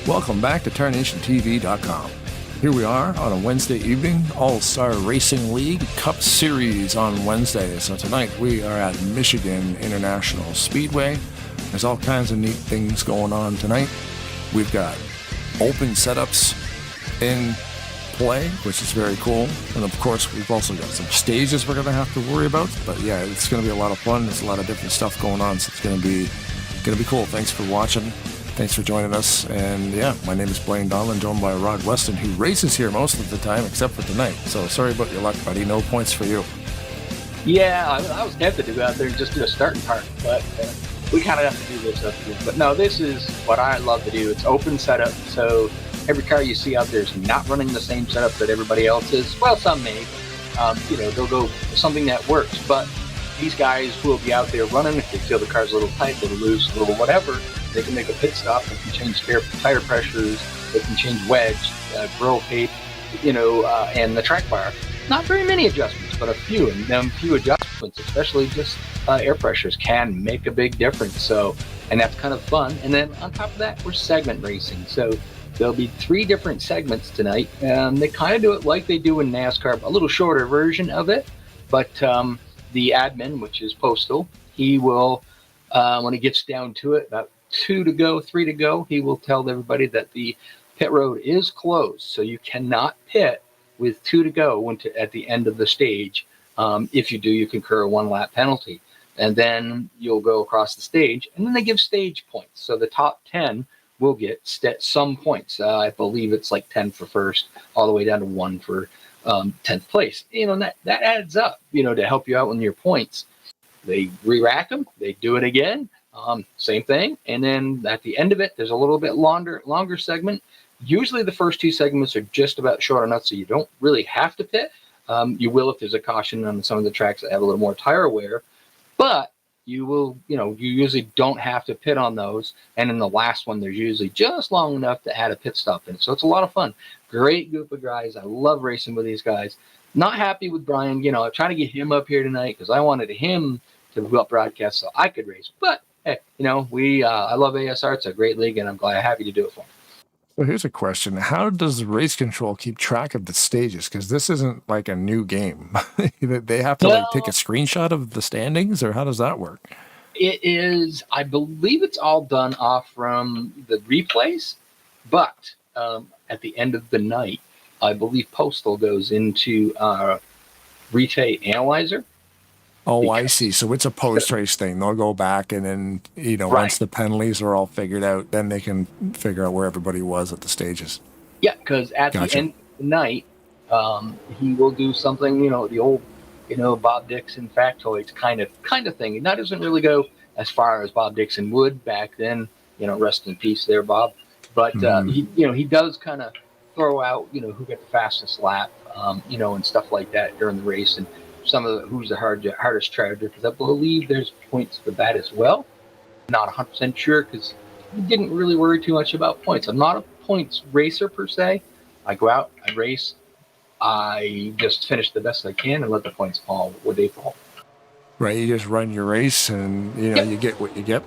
Welcome back to TarnationTV.com. Here we are on a Wednesday evening, All-Star Racing League Cup Series on Wednesday. So tonight we are at Michigan International Speedway. There's all kinds of neat things going on tonight. We've got open setups in play, which is very cool. And of course, we've also got some stages we're going to have to worry about. But yeah, it's going to be a lot of fun. There's a lot of different stuff going on, so it's going to be cool. Thanks for watching. Thanks for joining us. And yeah, my name is Blaine Donlan, joined by Rod Weston, who races here most of the time, except for tonight. So sorry about your luck, buddy. No points for you. Yeah, I was tempted to go out there and just do a starting part, but we kind of have to do this up here. But no, this is what I love to do. It's open setup, so every car you see out there is not running the same setup that everybody else is. Well, some may. They'll go with something that works, but these guys will be out there running. If they feel the car's a little tight, they'll lose a little whatever. They can make a pit stop. They can change tire pressures. They can change wedge, grill tape, and the track bar. Not very many adjustments, but a few. And them few adjustments, especially just air pressures, can make a big difference. So, and that's kind of fun. And then on top of that, we're segment racing. So there'll be 3 different segments tonight. They kind of do it like they do in NASCAR, a little shorter version of it. But the admin, which is Postal, he will, when he gets down to it, about 2 to go, 3 to go, he will tell everybody that the pit road is closed. So you cannot pit with 2 to go at the end of the stage. If you do, you can incur a 1-lap penalty. And then you'll go across the stage, and then they give stage points. So the top 10 will get some points. I believe it's like 10 for first, all the way down to 1 for 10th place. And that adds up, to help you out with your points. They re-rack them. They do it again. Same thing. And then at the end of it, there's a little bit longer segment. Usually the first 2 segments are just about short enough, so you don't really have to pit. You will if there's a caution on some of the tracks that have a little more tire wear. But you will, you usually don't have to pit on those. And in the last one, there's usually just long enough to add a pit stop in. So it's a lot of fun. Great group of guys. I love racing with these guys. Not happy with Brian. I'm trying to get him up here tonight because I wanted him to help broadcast so I could race. But hey, I love ASR. It's a great league, and I'm happy to do it for him. So here's a question. How does race control keep track of the stages? Because this isn't like a new game. They have to take a screenshot of the standings, or how does that work? It is, I believe it's all done off from the replays, but at the end of the night, I believe Postal goes into replay analyzer. Oh, I see. So it's a post-race thing. They'll go back and then, right. Once the penalties are all figured out, then they can figure out where everybody was at the stages. Yeah, because at the end of the night, he will do something, the old, Bob Dixon factoids kind of thing. And that doesn't really go as far as Bob Dixon would back then, rest in peace there, Bob. But he does kind of throw out, who got the fastest lap, and stuff like that during the race. And some of who's the hardest charger, because I believe there's points for that as well. Not 100% sure because we didn't really worry too much about points. I'm not a points racer per se. I go out, I race, I just finish the best I can and let the points fall where they fall. Right, you just run your race and you get what you get.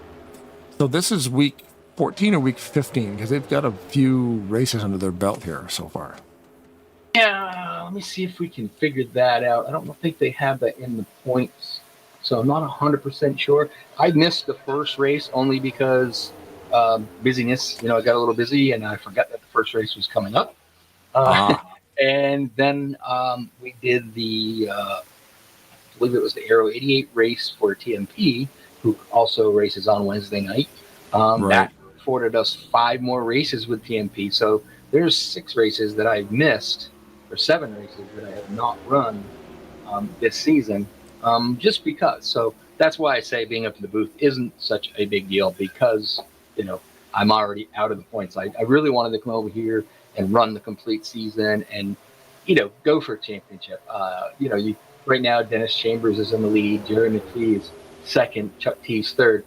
So this is week 14 or week 15 because they've got a few races under their belt here so far. Yeah, let me see if we can figure that out. I don't think they have that in the points, so I'm not 100% sure. I missed the first race only because busyness. I got a little busy and I forgot that the first race was coming up. And then we did I believe it was the Aero 88 race for TMP, who also races on Wednesday night. That afforded us 5 more races with TMP. So there's 6 races that I've missed, or 7 races that I have not run this season, just because. So that's why I say being up in the booth isn't such a big deal because, I'm already out of the points. I really wanted to come over here and run the complete season and, go for a championship. Right now, Dennis Chambers is in the lead. Jerry McPhee is second. Chuck T's third.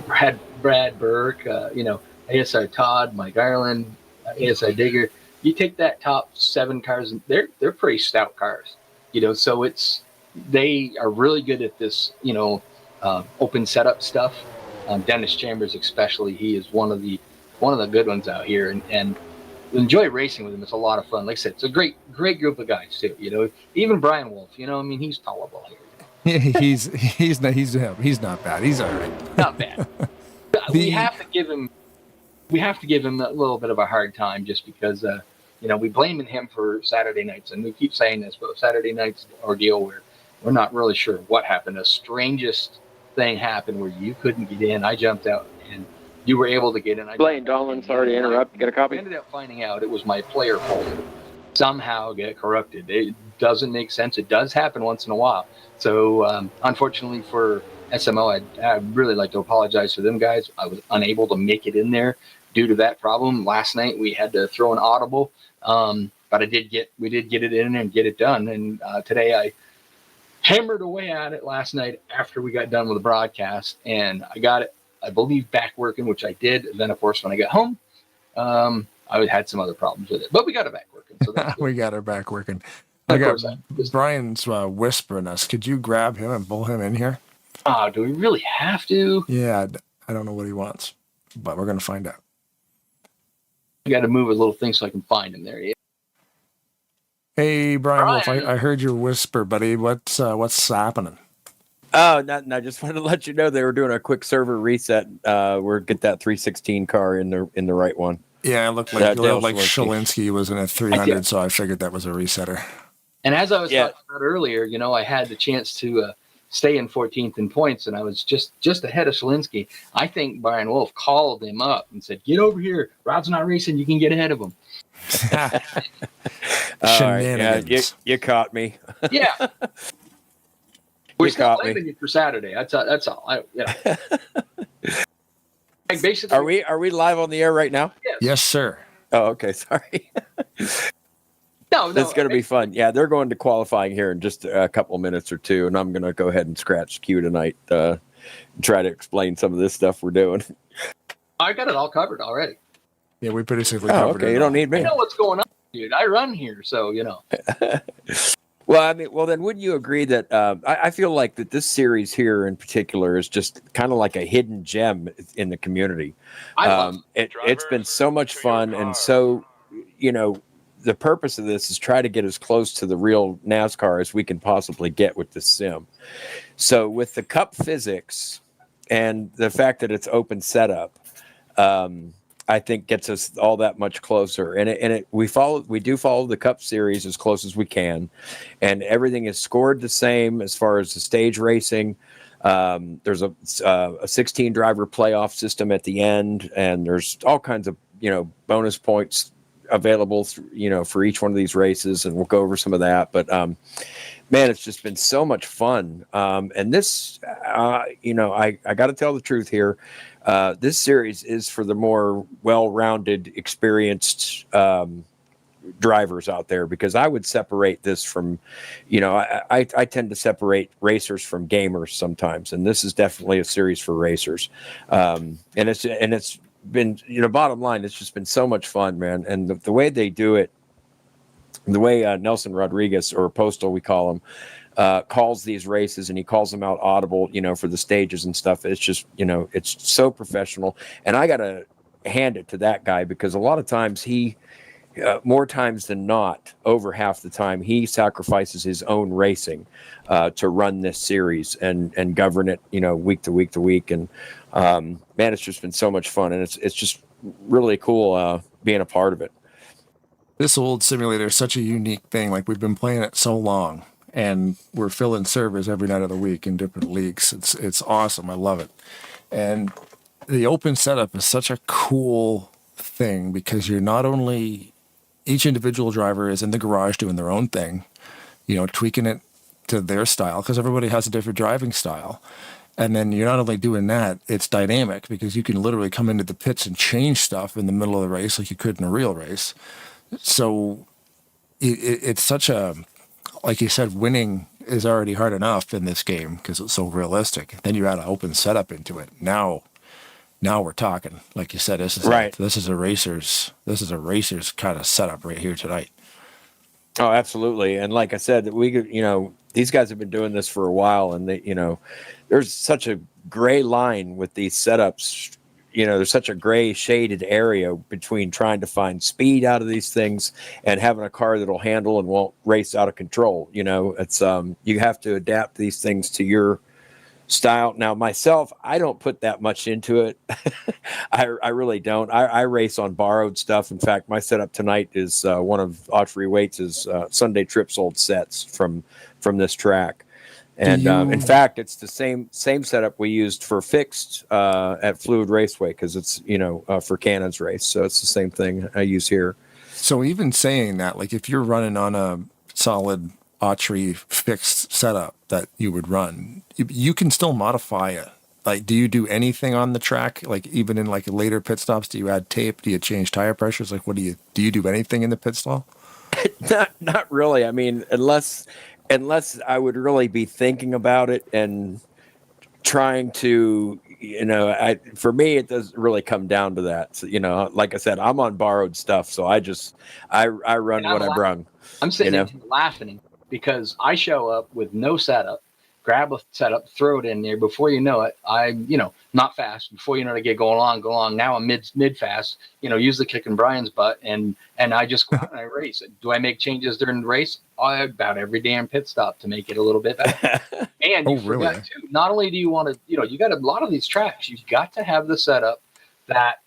Brad Burke, ASI Todd, Mike Ireland, ASI Digger. You take that top 7 cars, and they're pretty stout cars. So they are really good at this, open setup stuff. Dennis Chambers especially, he is one of the one of the good ones out here, and enjoy racing with him. It's a lot of fun. Like I said, it's a great group of guys too. Even Brian Wolf. I mean, he's tolerable here. He's not bad. He's all right. Not bad. We have to give him a little bit of a hard time just because we blame him for Saturday nights, and we keep saying this, but Saturday nights ordeal where we're not really sure what happened. The strangest thing happened where you couldn't get in. I jumped out and you were able to get in. Blaine Dolan, sorry to interrupt. Get a copy. I ended up finding out it was my player folder somehow get corrupted. It doesn't make sense. It does happen once in a while. So unfortunately for SMO, I'd really like to apologize to them guys. I was unable to make it in there due to that problem. Last night we had to throw an audible, but we did get it in and get it done. And today I hammered away at it last night after we got done with the broadcast, and I got it, I believe, back working, which I did. And then of course when I got home, I had some other problems with it, but we got it back working. So that's we got it back working. Brian's whispering us. Could you grab him and pull him in here? Do we really have to? Yeah, I don't know what he wants, but we're going to find out. I got to move a little thing so I can find him there. Yeah. Hey, Brian Wolf, I heard your whisper, buddy. What's happening? Oh, no, just wanted to let you know they were doing a quick server reset. We're get that 316 car in the right one. Yeah, it looked like Shalinsky was in a 300, so I figured that was a resetter. And as I was talking about earlier, I had the chance to stay in 14th in points, and I was just ahead of Shalinsky. I think Brian Wolf called him up and said, "Get over here. Rod's not racing. You can get ahead of him." Shenanigans. Yeah, you caught me. Yeah. We're still blaming you for Saturday. That's all. Like basically, are we live on the air right now? Yes, sir. Oh, okay. Sorry. No, it's going to be fun. Yeah, they're going to qualifying here in just a couple minutes or two, and I'm going to go ahead and scratch Q tonight, try to explain some of this stuff we're doing. I got it all covered already. Yeah, we basically covered it. Okay, you don't need me. I know what's going on, dude. I run here, so Well, then wouldn't you agree that I feel like that this series here in particular is just kind of like a hidden gem in the community. It's been so much fun, and so the purpose of this is try to get as close to the real NASCAR as we can possibly get with this sim. So with the cup physics and the fact that it's open setup, I think gets us all that much closer. And we do follow the Cup Series as close as we can, and everything is scored the same as far as the stage racing. There's a 16 driver playoff system at the end, and there's all kinds of bonus points available for each one of these races, and we'll go over some of that. But man, it's just been so much fun. And this, I got to tell the truth here. This series is for the more well-rounded, experienced drivers out there, because I would separate this from, I tend to separate racers from gamers sometimes, and this is definitely a series for racers. And it's been, bottom line, it's just been so much fun, man. And the way they do it, the way Nelson Rodriguez, or Postal we call him, calls these races, and he calls them out audible, for the stages and stuff. It's just, it's so professional. And I got to hand it to that guy, because a lot of times he, more times than not, over half the time, he sacrifices his own racing to run this series and govern it, week to week to week. And man, it's just been so much fun. And it's just really cool being a part of it. This old simulator is such a unique thing. Like, we've been playing it so long, and we're filling servers every night of the week in different leagues. It's awesome. I love it. And the open setup is such a cool thing, because you're not only, each individual driver is in the garage doing their own thing, tweaking it to their style, because everybody has a different driving style. And then you're not only doing that, it's dynamic, because you can literally come into the pits and change stuff in the middle of the race like you could in a real race. So it's such a, like you said, winning is already hard enough in this game because it's so realistic. Then you add an open setup into it. Now we're talking. Like you said, this is right. This is a racer's kind of setup right here tonight. Oh, absolutely. And like I said, these guys have been doing this for a while, and they, there's such a gray line with these setups, there's such a gray shaded area between trying to find speed out of these things and having a car that'll handle and won't race out of control. It's you have to adapt these things to your style. Now, myself, I don't put that much into it. I really don't. I race on borrowed stuff. In fact, my setup tonight is one of Autry Waits' Sunday Trips old sets from this track. And in fact, it's the same setup we used for fixed at Fluid Raceway, because it's for Cannon's race. So it's the same thing I use here. So even saying that, like if you're running on a solid Autry fixed setup that you would run, you can still modify it. Like, do you do anything on the track? Like even in like later pit stops, do you add tape? Do you change tire pressures? Like, do you do anything in the pit stall? Not really. I mean, unless I would really be thinking about it and trying to, for me, it doesn't really come down to that. So, like I said, I'm on borrowed stuff. So I run what I brung. I'm sitting there laughing because I show up with no setup, grab a setup, throw it in there. Before you know it, I'm, not fast. Before you know it, I get going along. Now I'm mid fast, usually kicking Brian's butt. And I just go out and I race. Do I make changes during the race? About every damn pit stop to make it a little bit better. And you forgot too, not only do you want to, you got a lot of these tracks, you've got to have the setup that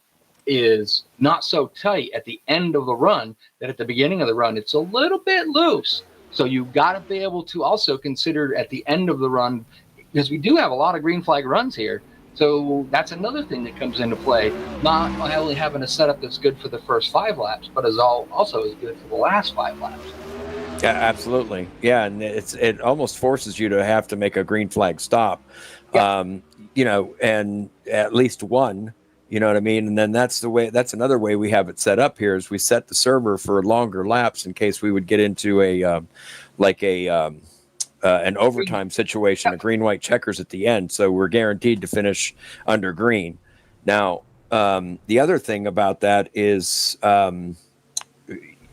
is not so tight at the end of the run that at the beginning of the run, it's a little bit loose. So you've got to be able to also consider at the end of the run, because we do have a lot of green flag runs here. So that's another thing that comes into play. Not only having a setup that's good for the first 5 laps, but also is good for the last 5 laps. Yeah, absolutely. Yeah, and it almost forces you to have to make a green flag stop, and at least one. You know what I mean? And then that's another way we have it set up here is we set the server for longer laps in case we would get into an overtime situation, a green-white checkers at the end. So we're guaranteed to finish under green. Now, the other thing about that is,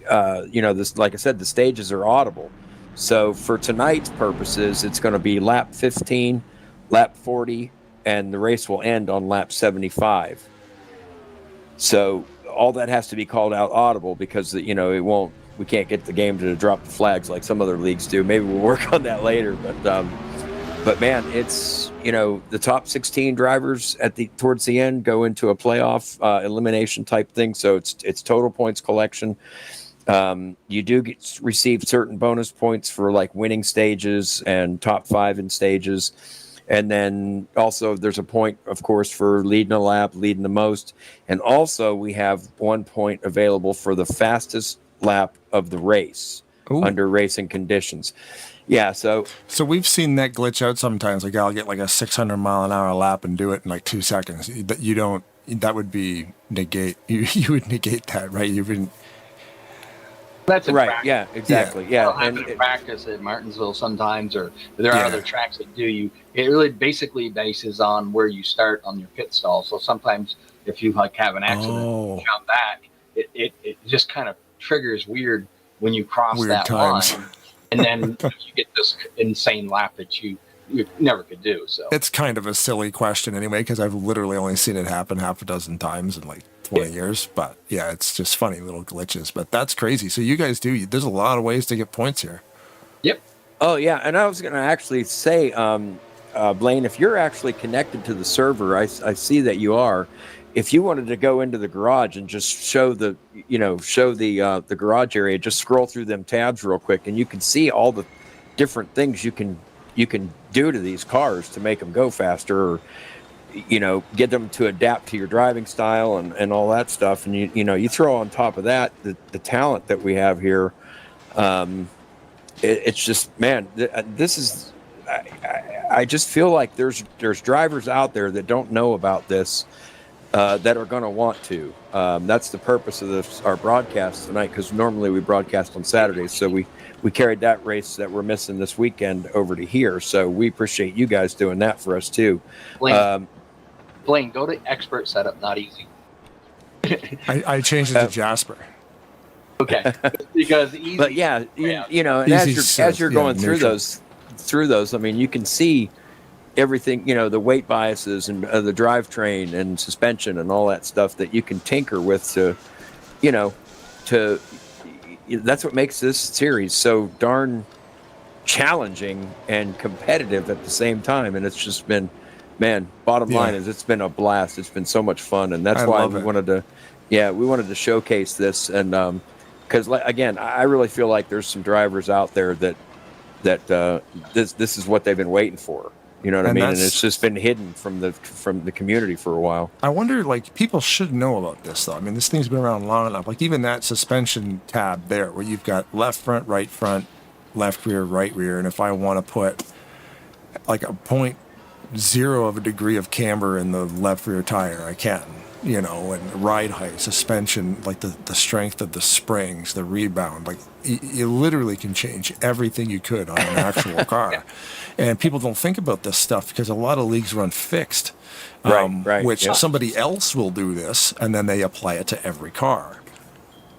this, like I said, the stages are audible. So for tonight's purposes, it's going to be lap 15, lap 40, and the race will end on lap 75. So all that has to be called out audible because we can't get the game to drop the flags like some other leagues do. Maybe we'll work on that later, but man, it's the top 16 drivers towards the end go into a playoff elimination type thing. So it's total points collection. You do receive certain bonus points for like winning stages and top 5 in stages. And then also there's a point, of course, for leading a lap, leading the most. And also we have 1 point available for the fastest lap of the race under racing conditions. Yeah. So we've seen that glitch out sometimes. Like I'll get like a 600 mile an hour lap and do it in like 2 seconds. That would be negate. You would negate that, right? You wouldn't. That's right. Practice. Yeah, exactly. Yeah. And practice at Martinsville sometimes, or there are other tracks that do. It really basically bases on where you start on your pit stall. So sometimes if you have an accident, jump back, it just kind of triggers weird when you cross that line, and then you get this insane lap that you never could do. So it's kind of a silly question anyway, because I've literally only seen it happen half a dozen times in like 20 years. But yeah, it's just funny little glitches. But that's crazy. So you guys there's a lot of ways to get points here. Yep. Oh yeah, and I was going to actually say, Blaine, if you're actually connected to the server, I see that you are. If you wanted to go into the garage and just show the garage area, just scroll through them tabs real quick, and you can see all the different things you can do to these cars to make them go faster, or get them to adapt to your driving style and all that stuff. And you throw on top of that the talent that we have here. It's just, man, this is. I just feel like there's drivers out there that don't know about this. That are going to want to. That's the purpose of our broadcast tonight, because normally we broadcast on Saturdays. So we carried that race that we're missing this weekend over to here. So we appreciate you guys doing that for us too. Blaine, go to expert setup, not easy. I changed it to Jasper. Okay, because easy. But and as you're going through those, I mean, you can see everything, the weight biases and the drivetrain and suspension and all that stuff that you can tinker with you know, to that's what makes this series so darn challenging and competitive at the same time. And it's just been, man, bottom line is it's been a blast. It's been so much fun. And that's why we wanted to showcase this. And because again, I really feel like there's some drivers out there that this is what they've been waiting for. You know what I mean? And it's just been hidden from the community for a while. I wonder, like, people should know about this, though. I mean, this thing's been around long enough. Like, even that suspension tab there, where you've got left front, left rear, right rear. And if I want to put, like, a 0.0 of a degree of camber in the left rear tire, I can. And ride height, suspension, like the strength of the springs, the rebound, like you literally can change everything you could on an actual car. And people don't think about this stuff because a lot of leagues run fixed, which somebody else will do this and then they apply it to every car.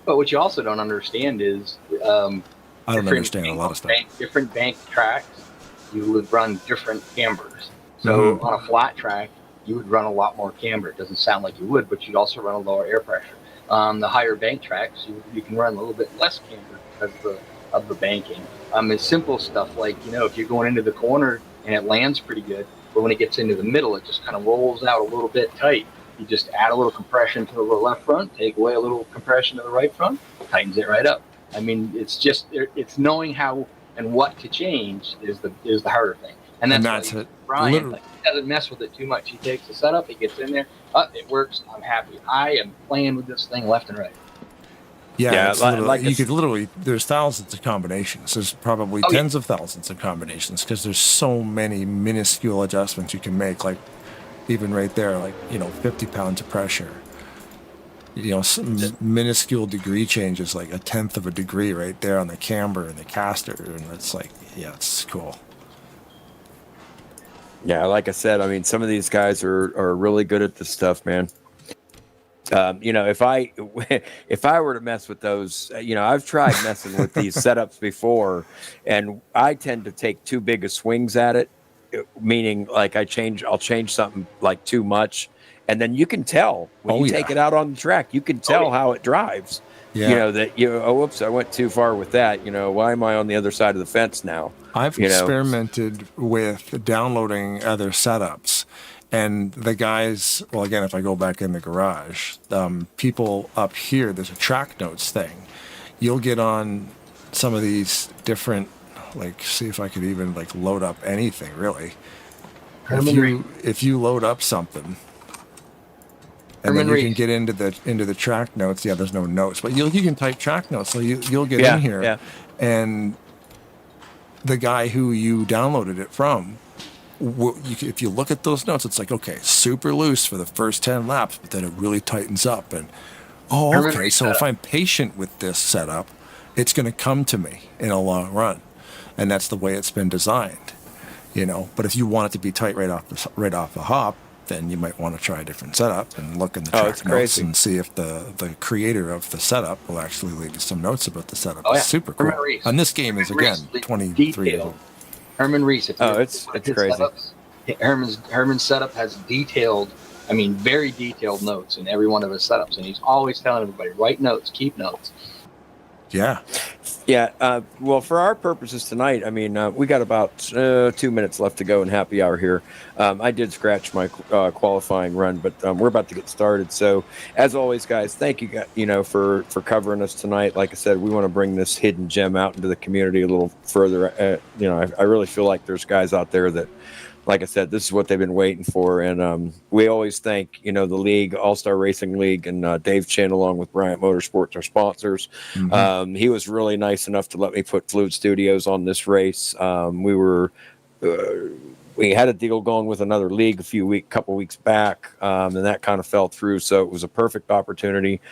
But what you also don't understand is I don't understand a lot of stuff. Different bank tracks, you would run different cambers. So on a flat track, you would run a lot more camber. It doesn't sound like you would, but you'd also run a lower air pressure. The higher bank tracks, you can run a little bit less camber because of the banking. It's simple stuff like, if you're going into the corner and it lands pretty good, but when it gets into the middle, it just kind of rolls out a little bit tight. You just add a little compression to the left front, take away a little compression to the right front, tightens it right up. I mean, it's knowing how and what to change is the harder thing. And that's it. Brian doesn't mess with it too much. He takes the setup, he gets in there, it works. I'm happy. I am playing with this thing left and right. Yeah, you could literally. There's thousands of combinations. There's probably tens of thousands of combinations because there's so many minuscule adjustments you can make. Like even right there, like 50 pounds of pressure. Some minuscule degree changes, like a tenth of a degree right there on the camber and the caster, and it's like, it's cool. Yeah, like I said, I mean, some of these guys are really good at this stuff, man. If I were to mess with those, I've tried messing with these setups before, and I tend to take too big of swings at it, meaning like I'll change something like too much, and then you can tell when you take it out on the track, you can tell how it drives. Yeah. Whoops, I went too far with that. Why am I on the other side of the fence now? I've experimented with downloading other setups, and the guys, well, again, if I go back in the garage, people up here, there's a track notes thing. You'll get on some of these different, like, see if I could even like load up anything really. If you load up something, and then you can get into the track notes. Yeah, there's no notes, but you can type track notes. So you'll get in here, and the guy who you downloaded it from, if you look at those notes, it's like, okay, super loose for the first 10 laps, but then it really tightens up. And okay, so if I'm patient with this setup, it's going to come to me in a long run, and that's the way it's been designed. But if you want it to be tight right off the hop, then you might want to try a different setup and look in the track notes and see if the creator of the setup will actually leave you some notes about the setup. It's super cool. And this game is, again, 23 years old. Herman Reese. It's crazy. Setups, Herman's setup has very detailed notes in every one of his setups. And he's always telling everybody, write notes, keep notes. Yeah. Well, for our purposes tonight, we got about 2 minutes left to go in happy hour here. I did scratch my qualifying run, but we're about to get started. So, as always, guys, thank you, for covering us tonight. Like I said, we want to bring this hidden gem out into the community a little further. I really feel like there's guys out there that, like I said, this is what they've been waiting for. And we always thank, the league, All-Star Racing League, and Dave Chin, along with Bryant Motorsports, our sponsors. Mm-hmm. He was really nice enough to let me put Fluid Studios on this race. We had a deal going with another league couple weeks back, and that kind of fell through. So it was a perfect opportunity.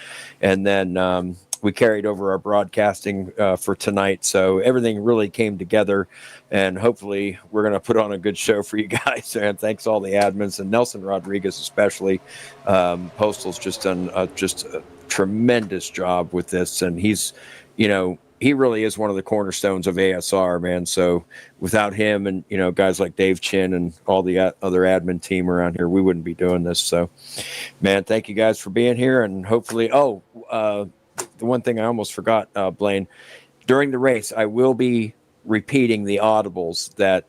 And then we carried over our broadcasting for tonight. So everything really came together, and hopefully we're going to put on a good show for you guys. And thanks all the admins and Nelson Rodriguez, especially. Postal's just done just a tremendous job with this. And he's, he really is one of the cornerstones of ASR, man. So without him and, you know, guys like Dave Chin and all the other admin team around here, we wouldn't be doing this. So, man, thank you guys for being here. And hopefully, the one thing I almost forgot, Blaine, during the race, I will be repeating the audibles that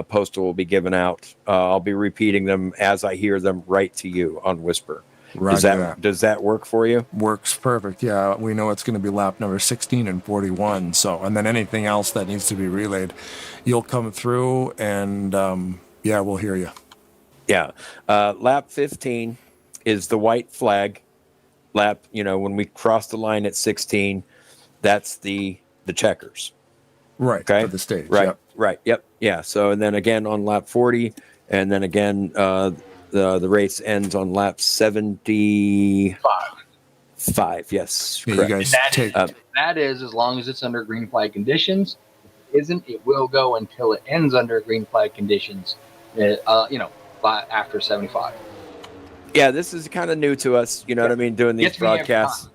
Postal will be giving out. I'll be repeating them as I hear them right to you on Whisper. Does that work for you? Works perfect. Yeah, we know it's going to be lap number 16 and 41. So, and then anything else that needs to be relayed, you'll come through and we'll hear you. Yeah. Lap 15 is the white flag lap. You know, when we cross the line at 16, that's the checkers. Right. Okay. For the stage. Right. Yep. Right. Yep. Yeah. So, and then again on lap 40, and then again, the race ends on lap 75. Yes. Yeah, correct. you guys that is as long as it's under green flag conditions. If it isn't, it will go until it ends under green flag conditions. After 75. Yeah, this is kind of new to us. You know what I mean? Doing these broadcasts.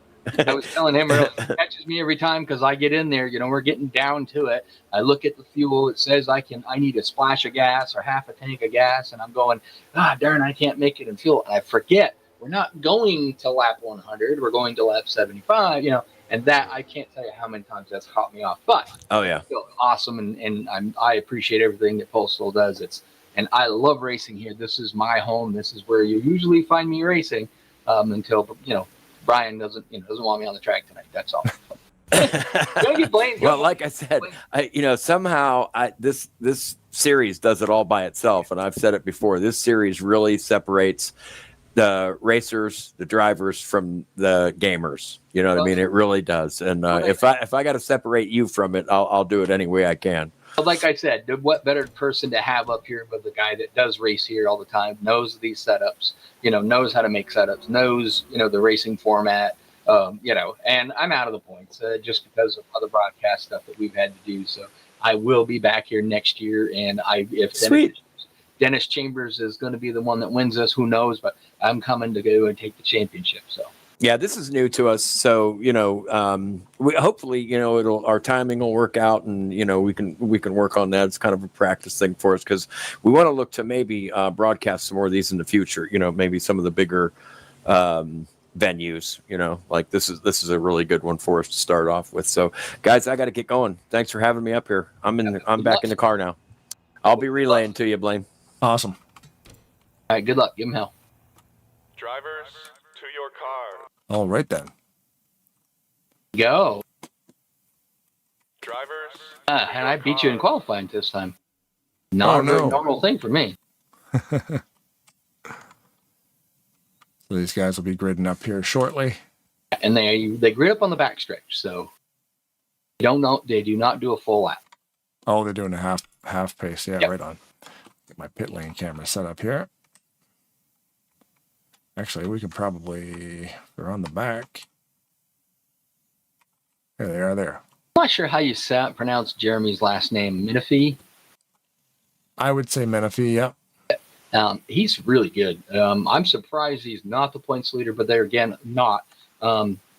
I was telling him earlier, it catches me every time because I get in there, you know, we're getting down to it. I look at the fuel, it says I need a splash of gas or half a tank of gas, and I'm going, darn, I can't make it in fuel. And I forget, we're not going to lap 100, we're going to lap 75, you know, and that I can't tell you how many times that's caught me off. But it's still awesome, and I appreciate everything that Postal does. And I love racing here. This is my home. This is where you usually find me racing until, you know, Brian doesn't want me on the track tonight. That's all. Well, like I said, somehow this series does it all by itself, and I've said it before. This series really separates the racers, the drivers from the gamers. You know what I mean? It really does. And if I got to separate you from it, I'll do it any way I can. But like I said, what better person to have up here but the guy that does race here all the time, knows these setups, you know, knows how to make setups, knows, you know, the racing format, and I'm out of the points just because of other broadcast stuff that we've had to do. So I will be back here next year. And if Dennis Chambers is going to be the one that wins this, who knows, but I'm coming to go and take the championship. So. Yeah, this is new to us, so we hopefully our timing will work out, and we can work on that. It's kind of a practice thing for us because we want to look to maybe broadcast some more of these in the future. Maybe some of the bigger venues. Like this is a really good one for us to start off with. So, guys, I got to get going. Thanks for having me up here. I'm back in the car now. I'll be relaying to you, Blaine. Awesome. All right, good luck. Give him hell. Drivers, to your car. All right, then. Go. Drivers. And I beat you in qualifying this time. Not a normal thing for me. So these guys will be gridding up here shortly. And they grid up on the backstretch, so they do not do a full lap. Oh, they're doing a half pace. Yeah, yep. Right on. Get my pit lane camera set up here. Actually, we could probably, they're on the back. There they are there. I'm not sure how you pronounce Jeremy's last name. Menifee? I would say Menifee, yep. He's really good. I'm surprised he's not the points leader, but they're again not.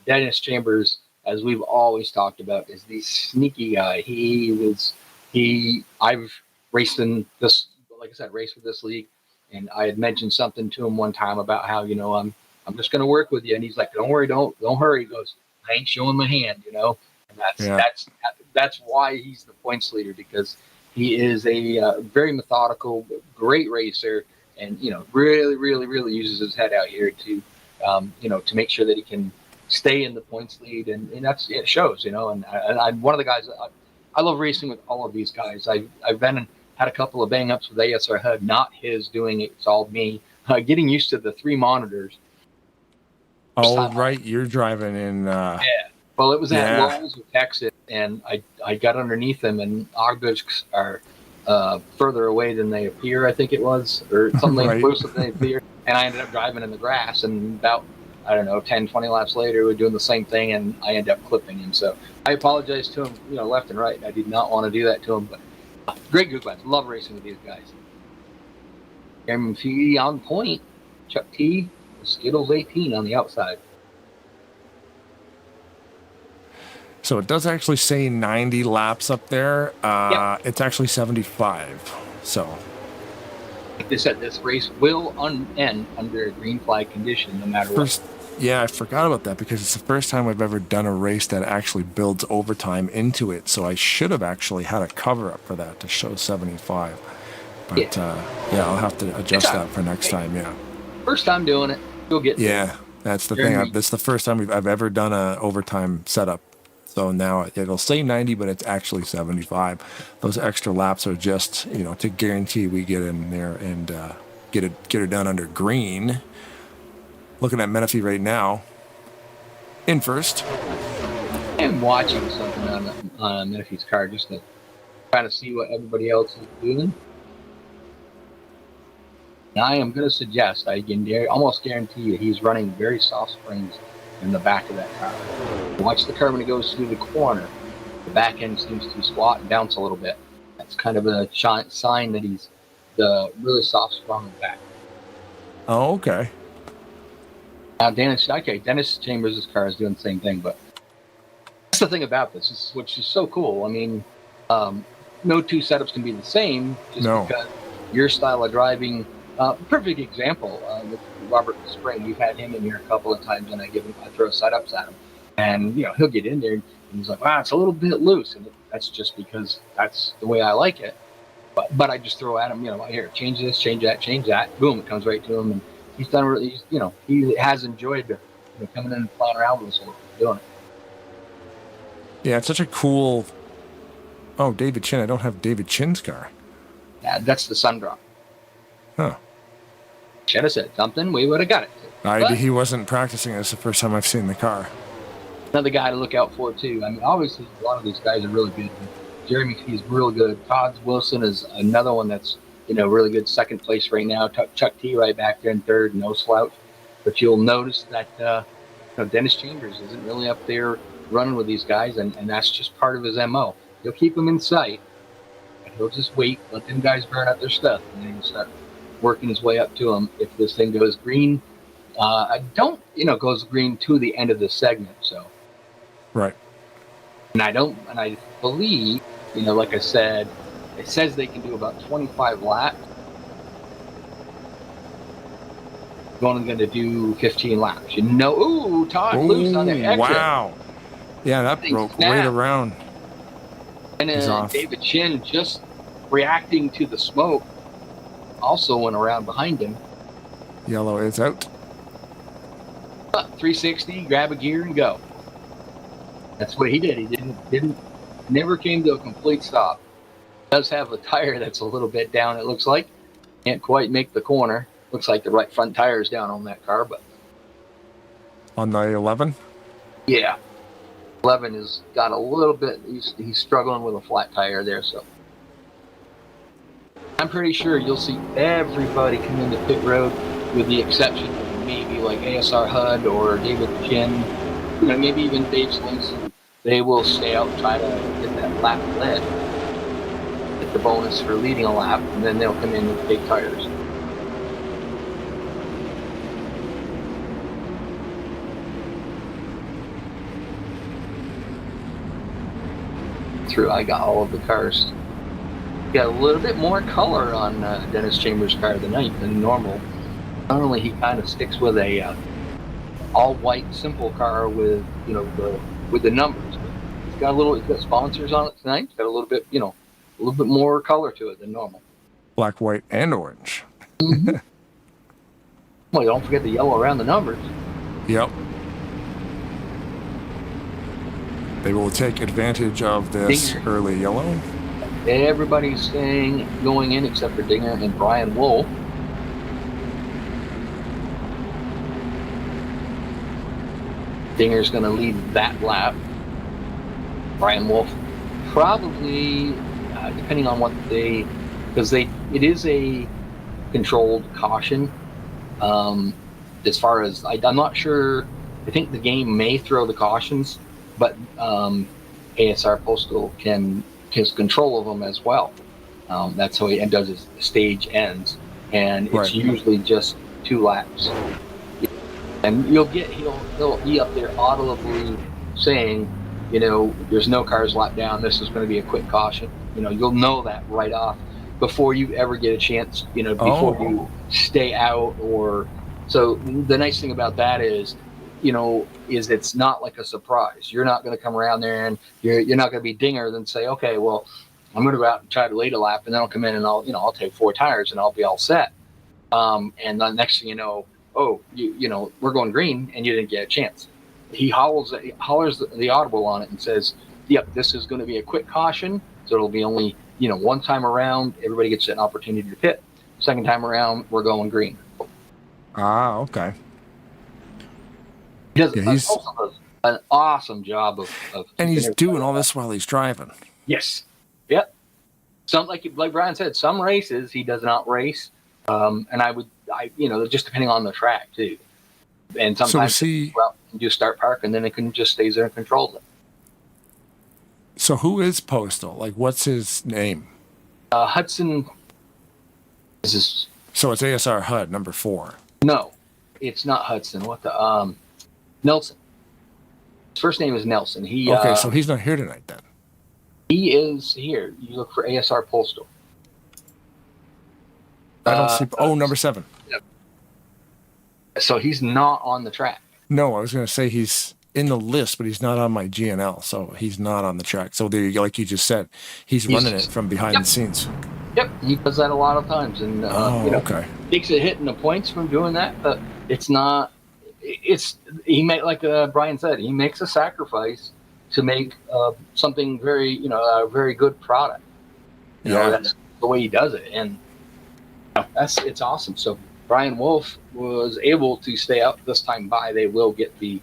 Dennis Chambers, as we've always talked about, is the sneaky guy. I've raced in this, like I said, raced with this league. And I had mentioned something to him one time about how, I'm just going to work with you. And he's like, don't worry, don't hurry. He goes, I ain't showing my hand, And that's why he's the points leader, because he is a very methodical, great racer, and really, really, really uses his head out here to to make sure that he can stay in the points lead, and it shows, And I'm one of the guys. I love racing with all of these guys. I've had a couple of bang ups with ASR HUD, not his doing it. It's all me. Getting used to the 3 monitors. Oh, right. You're driving in. Yeah. Well, it was at Lowell's with Texas, and I got underneath them, and our goods are further away than they appear, I think it was, or something right. close than they appear. And I ended up driving in the grass, and about, 10, 20 laps later, we're doing the same thing, and I ended up clipping him. So I apologize to him, left and right. I did not want to do that to him, but great group guys. Love racing with these guys. MT on point. Chuck T. Skittles 18 on the outside. So it does actually say 90 laps up there. Yep. It's actually 75. So, Like they said, this race will end under a green flag condition, no matter what. Yeah, I forgot about that because it's the first time I've ever done a race that actually builds overtime into it. So I should have actually had a cover up for that to show 75. But yeah, I'll have to adjust that for next time. Yeah. First time doing it, you'll get there. Yeah, that's the thing. This is the first time I've ever done a overtime setup. So now it'll say 90, but it's actually 75. Those extra laps are just, to guarantee we get in there and get her done under green. Looking at Menifee right now, in first. I'm watching something on Menifee's car just to try to see what everybody else is doing. And I am going to suggest, I can almost guarantee you, he's running very soft springs in the back of that car. Watch the car when it goes through the corner. The back end seems to squat and bounce a little bit. That's kind of a sign that he's really soft sprung in the back. Oh, okay. Now, Dennis Chambers' car is doing the same thing, but that's the thing about this, which is so cool. I mean, no two setups can be the same because your style of driving. Perfect example with Robert Spring. We've had him in here a couple of times, and I throw setups at him, and he'll get in there and he's like, "Wow, it's a little bit loose," and that's just because that's the way I like it. But I just throw at him, here, change this, change that, boom, it comes right to him, and he's done really, he has enjoyed coming in and playing around with us and doing it. Yeah, it's such a cool. Oh, David Chin. I don't have David Chin's car. Yeah, that's the Sundrop. Huh. Should have said something. We would have got it. He wasn't practicing. It's the first time I've seen the car. Another guy to look out for too. I mean, obviously a lot of these guys are really good. Jeremy, he's real good. Todd Wilson is another one that's really good. Second place right now. Chuck T right back there in third. No slouch. But you'll notice that Dennis Chambers isn't really up there running with these guys, and that's just part of his MO. He'll keep them in sight, and he'll just wait, let them guys burn up their stuff, and then he'll start working his way up to them. If this thing goes green, goes green to the end of the segment. So, right. And I believe, like I said, it says they can do about 25 laps. Only going to do 15 laps. Ooh, Todd loose on the exit. Wow. Yeah, that broke right around. And David Chin just reacting to the smoke also went around behind him. Yellow is out. 360, grab a gear and go. That's what he did. He never came to a complete stop. Does have a tire that's a little bit down, it looks like. Can't quite make the corner. Looks like the right front tire is down on that car, but on the 11? Yeah. 11 has got a little bit, he's struggling with a flat tire there, so I'm pretty sure you'll see everybody come into pit road with the exception of maybe like ASR HUD or David Chin, maybe even Dave Slinks. They will stay out and try to get that lap led, get the bonus for leading a lap, and then they'll come in with big tires. I got all of the cars. Got a little bit more color on Dennis Chambers' car than normal. Normally he kind of sticks with a all white simple car with the numbers. He's got sponsors on it tonight. It's got a little bit more color to it than normal. Black, white, and orange. Mm-hmm. Well, don't forget the yellow around the numbers. Yep. They will take advantage of this early yellow. Everybody's going in except for Dinger and Brian Wool. Dinger's going to lead that lap. Brian Wolf probably, depending on what it is a controlled caution. As far as I'm not sure. I think the game may throw the cautions. But ASR Postal has control of them as well. That's how he does his stage ends, and it's usually just 2 laps. And he'll be up there audibly saying, there's no cars lap down. This is going to be a quick caution. You'll know that right off before you ever get a chance, before you stay out. Or so the nice thing about that is it's not like a surprise. You're not going to come around there and you're not going to be dinger then say, okay, well, I'm going to go out and try to lead a lap, and then I'll come in and I'll take 4 tires and I'll be all set. And the next thing you know, we're going green and you didn't get a chance. He hollers the audible on it and says, yep, this is going to be a quick caution. So it'll be only, one time around, everybody gets an opportunity to pit. Second time around, we're going green. Ah, okay. He does an awesome job of and he's doing all this while he's driving. Yes. Yep. Some, like Brian said, some races he does not race. And just depending on the track too. And sometimes you start park and then it can just stays there and controls it. So who is Postal? Like, what's his name? Hudson. So it's ASR HUD number 4. No, it's not Hudson. What the Nelson. His first name is Nelson. Okay, so he's not here tonight then. He is here. You look for ASR Postal. I don't see. Number 7. Yep. So he's not on the track. No, I was going to say he's in the list, but he's not on my GNL, so he's not on the track. So there, like you just said, he's running it from behind the scenes. Yep, he does that a lot of times, and okay. Takes a hit in the points from doing that, but it's not. Like Brian said, he makes a sacrifice to make something very, a very good product. That's the way he does it, and it's awesome. So Brian Wolf was able to stay out this time by. They will get the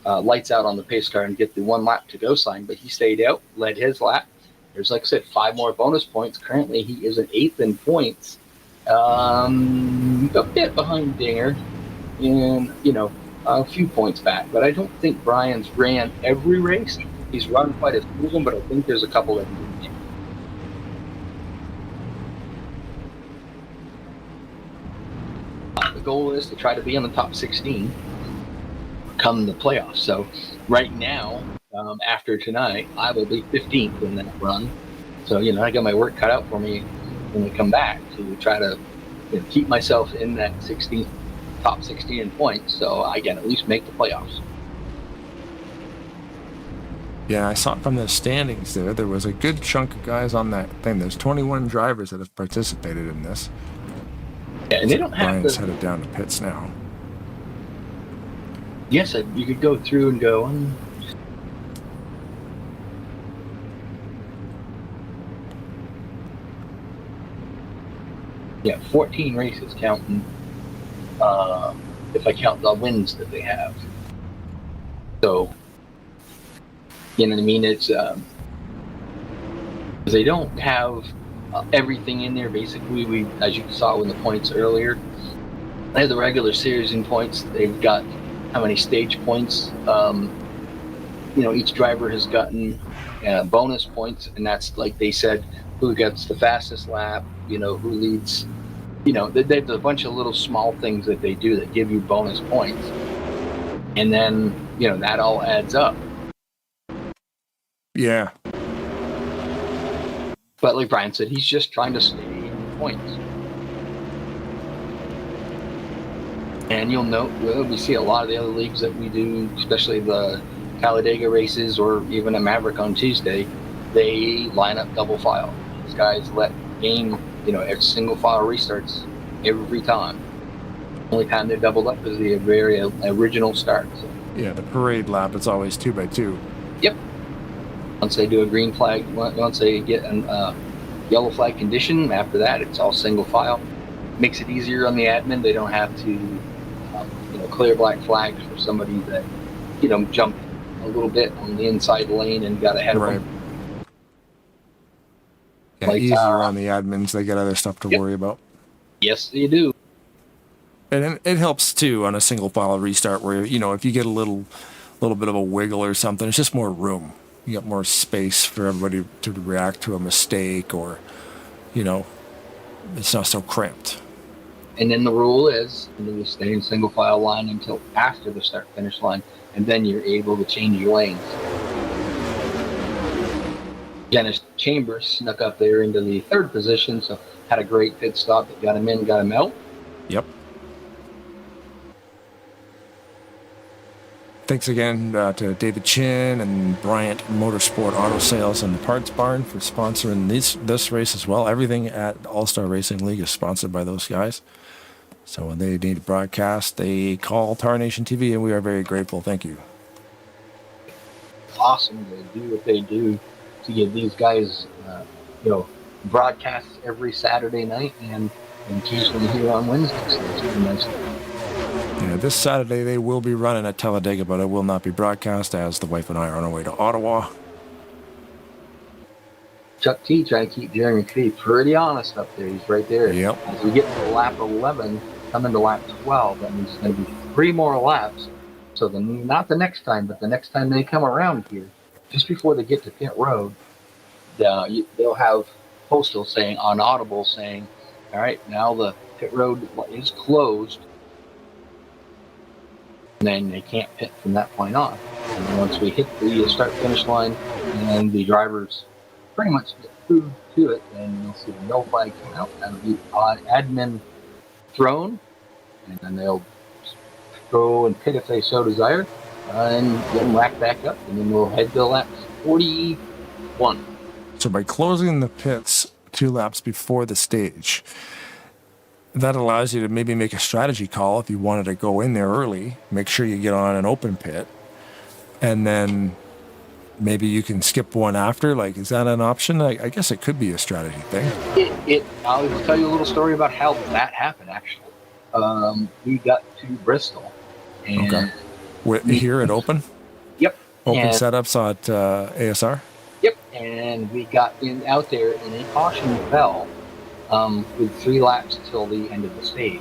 lights out on the pace car and get the 1 lap to go sign, but he stayed out, led his lap. There's, like I said, 5 more bonus points. Currently, he is an 8th in points, a bit behind Dinger, and a few points back. But I don't think Brian's ran every race. He's run quite a few of them, but I think there's a couple that he didn't. The goal is to try to be in the top 16 come the playoffs. So right now, after tonight, I will be 15th in that run. So, I got my work cut out for me when we come back to try to keep myself in that top 16 in points so I can at least make the playoffs. Yeah, I saw from the standings there was a good chunk of guys on that thing. There's 21 drivers that have participated in this. Yeah, and they don't have Brian's headed down to pits now. Yes, you could go through and go. Yeah, 14 races counting. If I count the wins that they have. So, you know what I mean? It's they don't have everything in there. Basically, we, as you saw in the points earlier, they have the regular series in points. They've got how many stage points. Each driver has gotten bonus points, and that's, like they said, who gets the fastest lap. Who leads. There's a bunch of little small things that they do that give you bonus points, and then that all adds up. Yeah. But like Brian said, he's just trying to stay in points. And you'll note, we see a lot of the other leagues that we do, especially the Talladega races or even a Maverick on Tuesday, they line up double file. These guys let game, single file restarts every time. The only time they're doubled up is the very original start. So. Yeah, the parade lap, it's always 2x2. Yep. Once they do a green flag, once they get a yellow flag condition, after that it's all single file. Makes it easier on the admin. They don't have to clear black flags for somebody that jumped a little bit on the inside lane and got ahead of them. Yeah, easier on the admins. They get other stuff to worry about. Yes, they do. And it helps too on a single file restart where if you get a little bit of a wiggle or something, it's just more room. You got more space for everybody to react to a mistake, or it's not so cramped. And then the rule is you stay in single file line until after the start finish line, and then you're able to change your lanes. Dennis Chambers snuck up there into the third position, so had a great pit stop that got him in, got him out. Yep. Thanks again to David Chin and Bryant Motorsport Auto Sales and the Parts Barn for sponsoring this race as well. Everything at All-Star Racing League is sponsored by those guys. So when they need to broadcast, they call Tarnation TV, and we are very grateful. Thank you. Awesome. They do what they do to give these guys, broadcasts every Saturday night and Tuesday here on Wednesday. So it's really nice. Yeah, this Saturday they will be running at Talladega, but it will not be broadcast as the wife and I are on our way to Ottawa. Chuck T trying to keep Jeremy Clee pretty honest up there. He's right there. Yep. As we get to lap 11, coming to lap 12, that means it's going to be 3 more laps. So then, not the next time, but the next time they come around here, just before they get to pit road, they'll have Postal saying, on Audible saying, all right, now the pit road is closed. And then they can't pit from that point on. And then once we hit the start-finish line and the drivers pretty much get through to it, then you'll see the no flag come out. That'll be admin thrown, and then they'll go and pit if they so desire, and then rack back up, and then we'll head to lap 41. So by closing the pits 2 laps before the stage, that allows you to maybe make a strategy call if you wanted to go in there early, make sure you get on an open pit, and then maybe you can skip one after. Like, is that an option? I guess it could be a strategy thing. I'll tell you a little story about how that happened, actually. We got to Bristol. And here at Open? Yep. Open setups at ASR? Yep. And we got out there, and a caution fell with 3 laps till the end of the stage.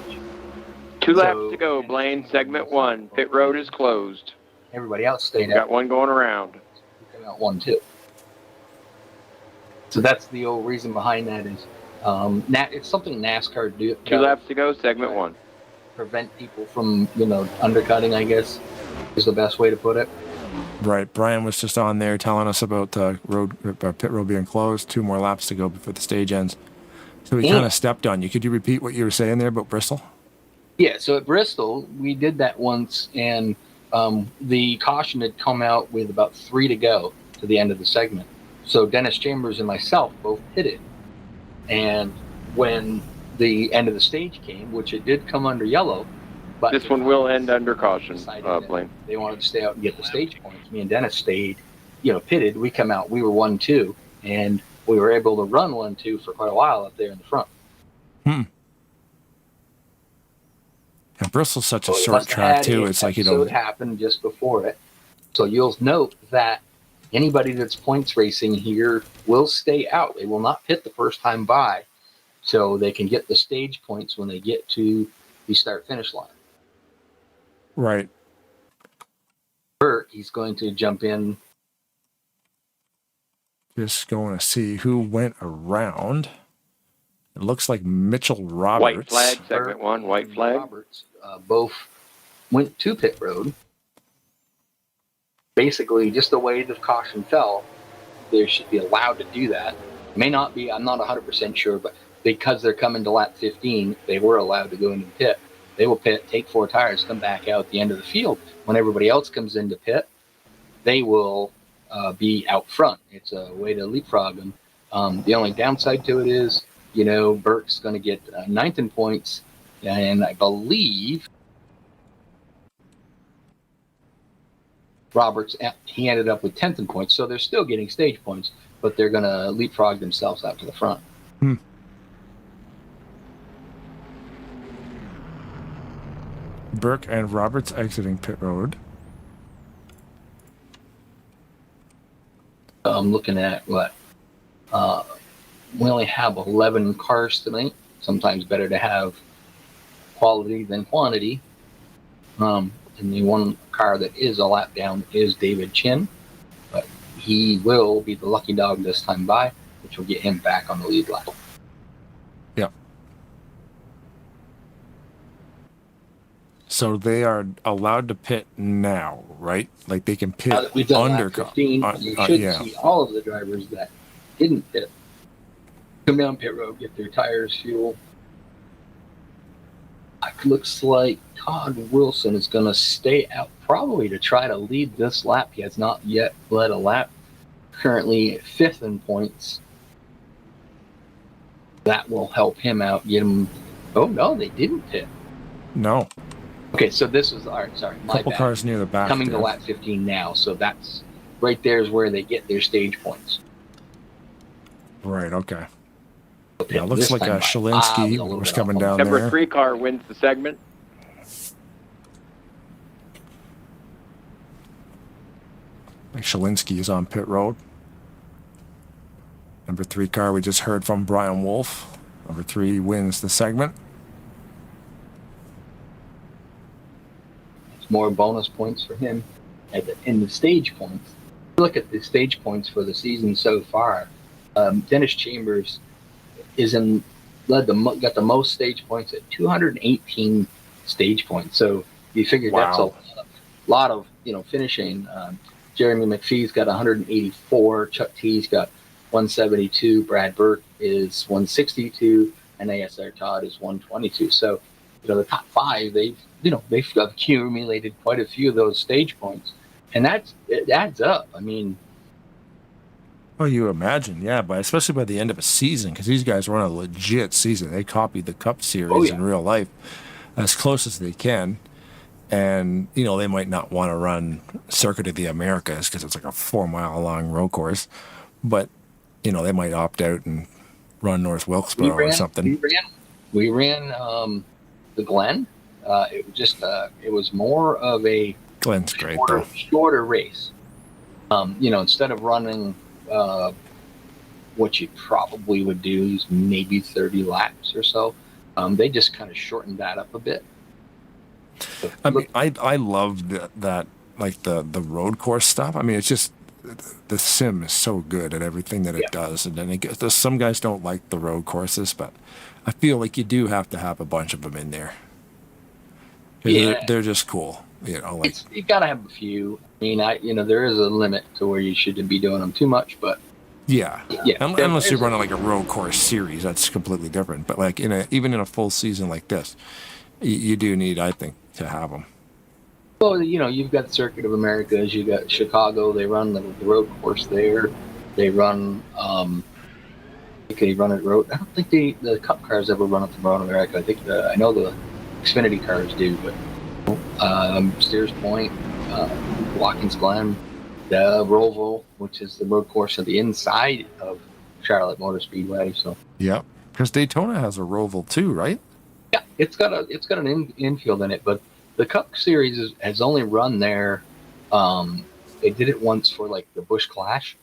2 laps to go, Blaine. Segment 1. Pit road is closed. Everybody else stayed out. Got one going around. We came out 1, 2. So that's the old reason behind that is it's something NASCAR do. 2 laps to go, segment 1. Prevent people from, undercutting, I guess, is the best way to put it. Right. Brian was just on there telling us about pit road being closed. 2 more laps to go before the stage ends. So he kind of stepped on you. Could you repeat what you were saying there about Bristol? Yeah, so at Bristol, we did that once, and the caution had come out with about 3 to go to the end of the segment. So Dennis Chambers and myself both pitted. And when the end of the stage came, which it did come under yellow, but this one will end under caution, Blaine. They wanted to stay out and get the stage points. Me and Dennis stayed, pitted. We come out, we were 1-2, and we were able to run 1-2 for quite a while up there in the front. Yeah, Bristol's such a short track too. It's like it happened just before it. So you'll note that anybody that's points racing here will stay out. They will not pit the first time by, so they can get the stage points when they get to the start-finish line. Right. Burt, he's going to jump in. Just going to see who went around. It looks like Mitchell Roberts. White flag, segment 1, white flag. Roberts both went to pit road. Basically, just the way the caution fell, they should be allowed to do that. May not be, I'm not 100% sure, but because they're coming to lap 15, they were allowed to go into the pit. They will pit, take 4 tires, come back out at the end of the field. When everybody else comes into pit, they will be out front. It's a way to leapfrog them. The only downside to it is, Burke's going to get 9th in points, and I believe Roberts, he ended up with 10th in points, so they're still getting stage points, but they're going to leapfrog themselves out to the front. Burke and Roberts exiting pit road. I'm looking at what? We only have 11 cars tonight. Sometimes better to have quality than quantity. And the one car that is a lap down is David Chin, but he will be the lucky dog this time by, which will get him back on the lead lap. Yeah. So they are allowed to pit now, right? Like they can pit Now that we've done under lap 15, you should see all of the drivers that didn't pit come down pit road, get their tires, fuel. It looks like Todd Wilson is going to stay out probably to try to lead this lap. He has not yet led a lap. Currently 5th in points. That will help him out. Get him. Oh no, they didn't pit. No. Okay, so this is all right. Sorry, my Couple bad. cars near the back. Coming there. to lap 15 now. So that's right there is where they get their stage points. Right. Okay. Okay, Yeah, it looks this like time by Shalinsky a little was bit coming off. down Number there. 3 car wins the segment. Shalinsky is on pit road. Number 3 car we just heard from Brian Wolf. Number 3 wins the segment. It's more bonus points for him. In the stage points, look at the stage points for the season so far. Dennis Chambers got the most stage points at 218 stage points. So you figure that's a lot of finishing. Jeremy McPhee's got 184. Chuck T's got 172. Brad Burke is 162, and ASR Todd is 122. So the top 5 they've accumulated quite a few of those stage points, and it adds up. I mean. Well, you imagine, yeah, but especially by the end of a season, because these guys run a legit season. They copied the Cup Series in real life as close as they can. And, they might not want to run Circuit of the Americas because it's like a 4-mile-long road course. But, they might opt out and run North Wilkesboro or something. We ran the Glen. It was more of a Glen's great, shorter race. Instead of running what you probably would do is maybe 30 laps or so. They just kind of shortened that up a bit. I mean, I love that like the road course stuff. I mean, it's just the sim is so good at everything that it does, and then some guys don't like the road courses, but I feel like you do have to have a bunch of them in there. Yeah, they're just cool. You gotta have a few. I mean, there is a limit to where you shouldn't be doing them too much, but unless you're running like a road course series, that's completely different. But like even in a full season like this, you do need, I think, to have them. Well, you've got Circuit of Americas, you got Chicago. They run the road course there. They run. They run it road. I don't think the Cup cars ever run up the Road America. I think I know the Xfinity cars do, but Steers Point, Watkins Glen, the Roval, which is the road course on the inside of Charlotte Motor Speedway. So because Daytona has a Roval too, right? Yeah, it's got an infield in it, but the Cup Series has only run there. They did it once for like the Busch Clash.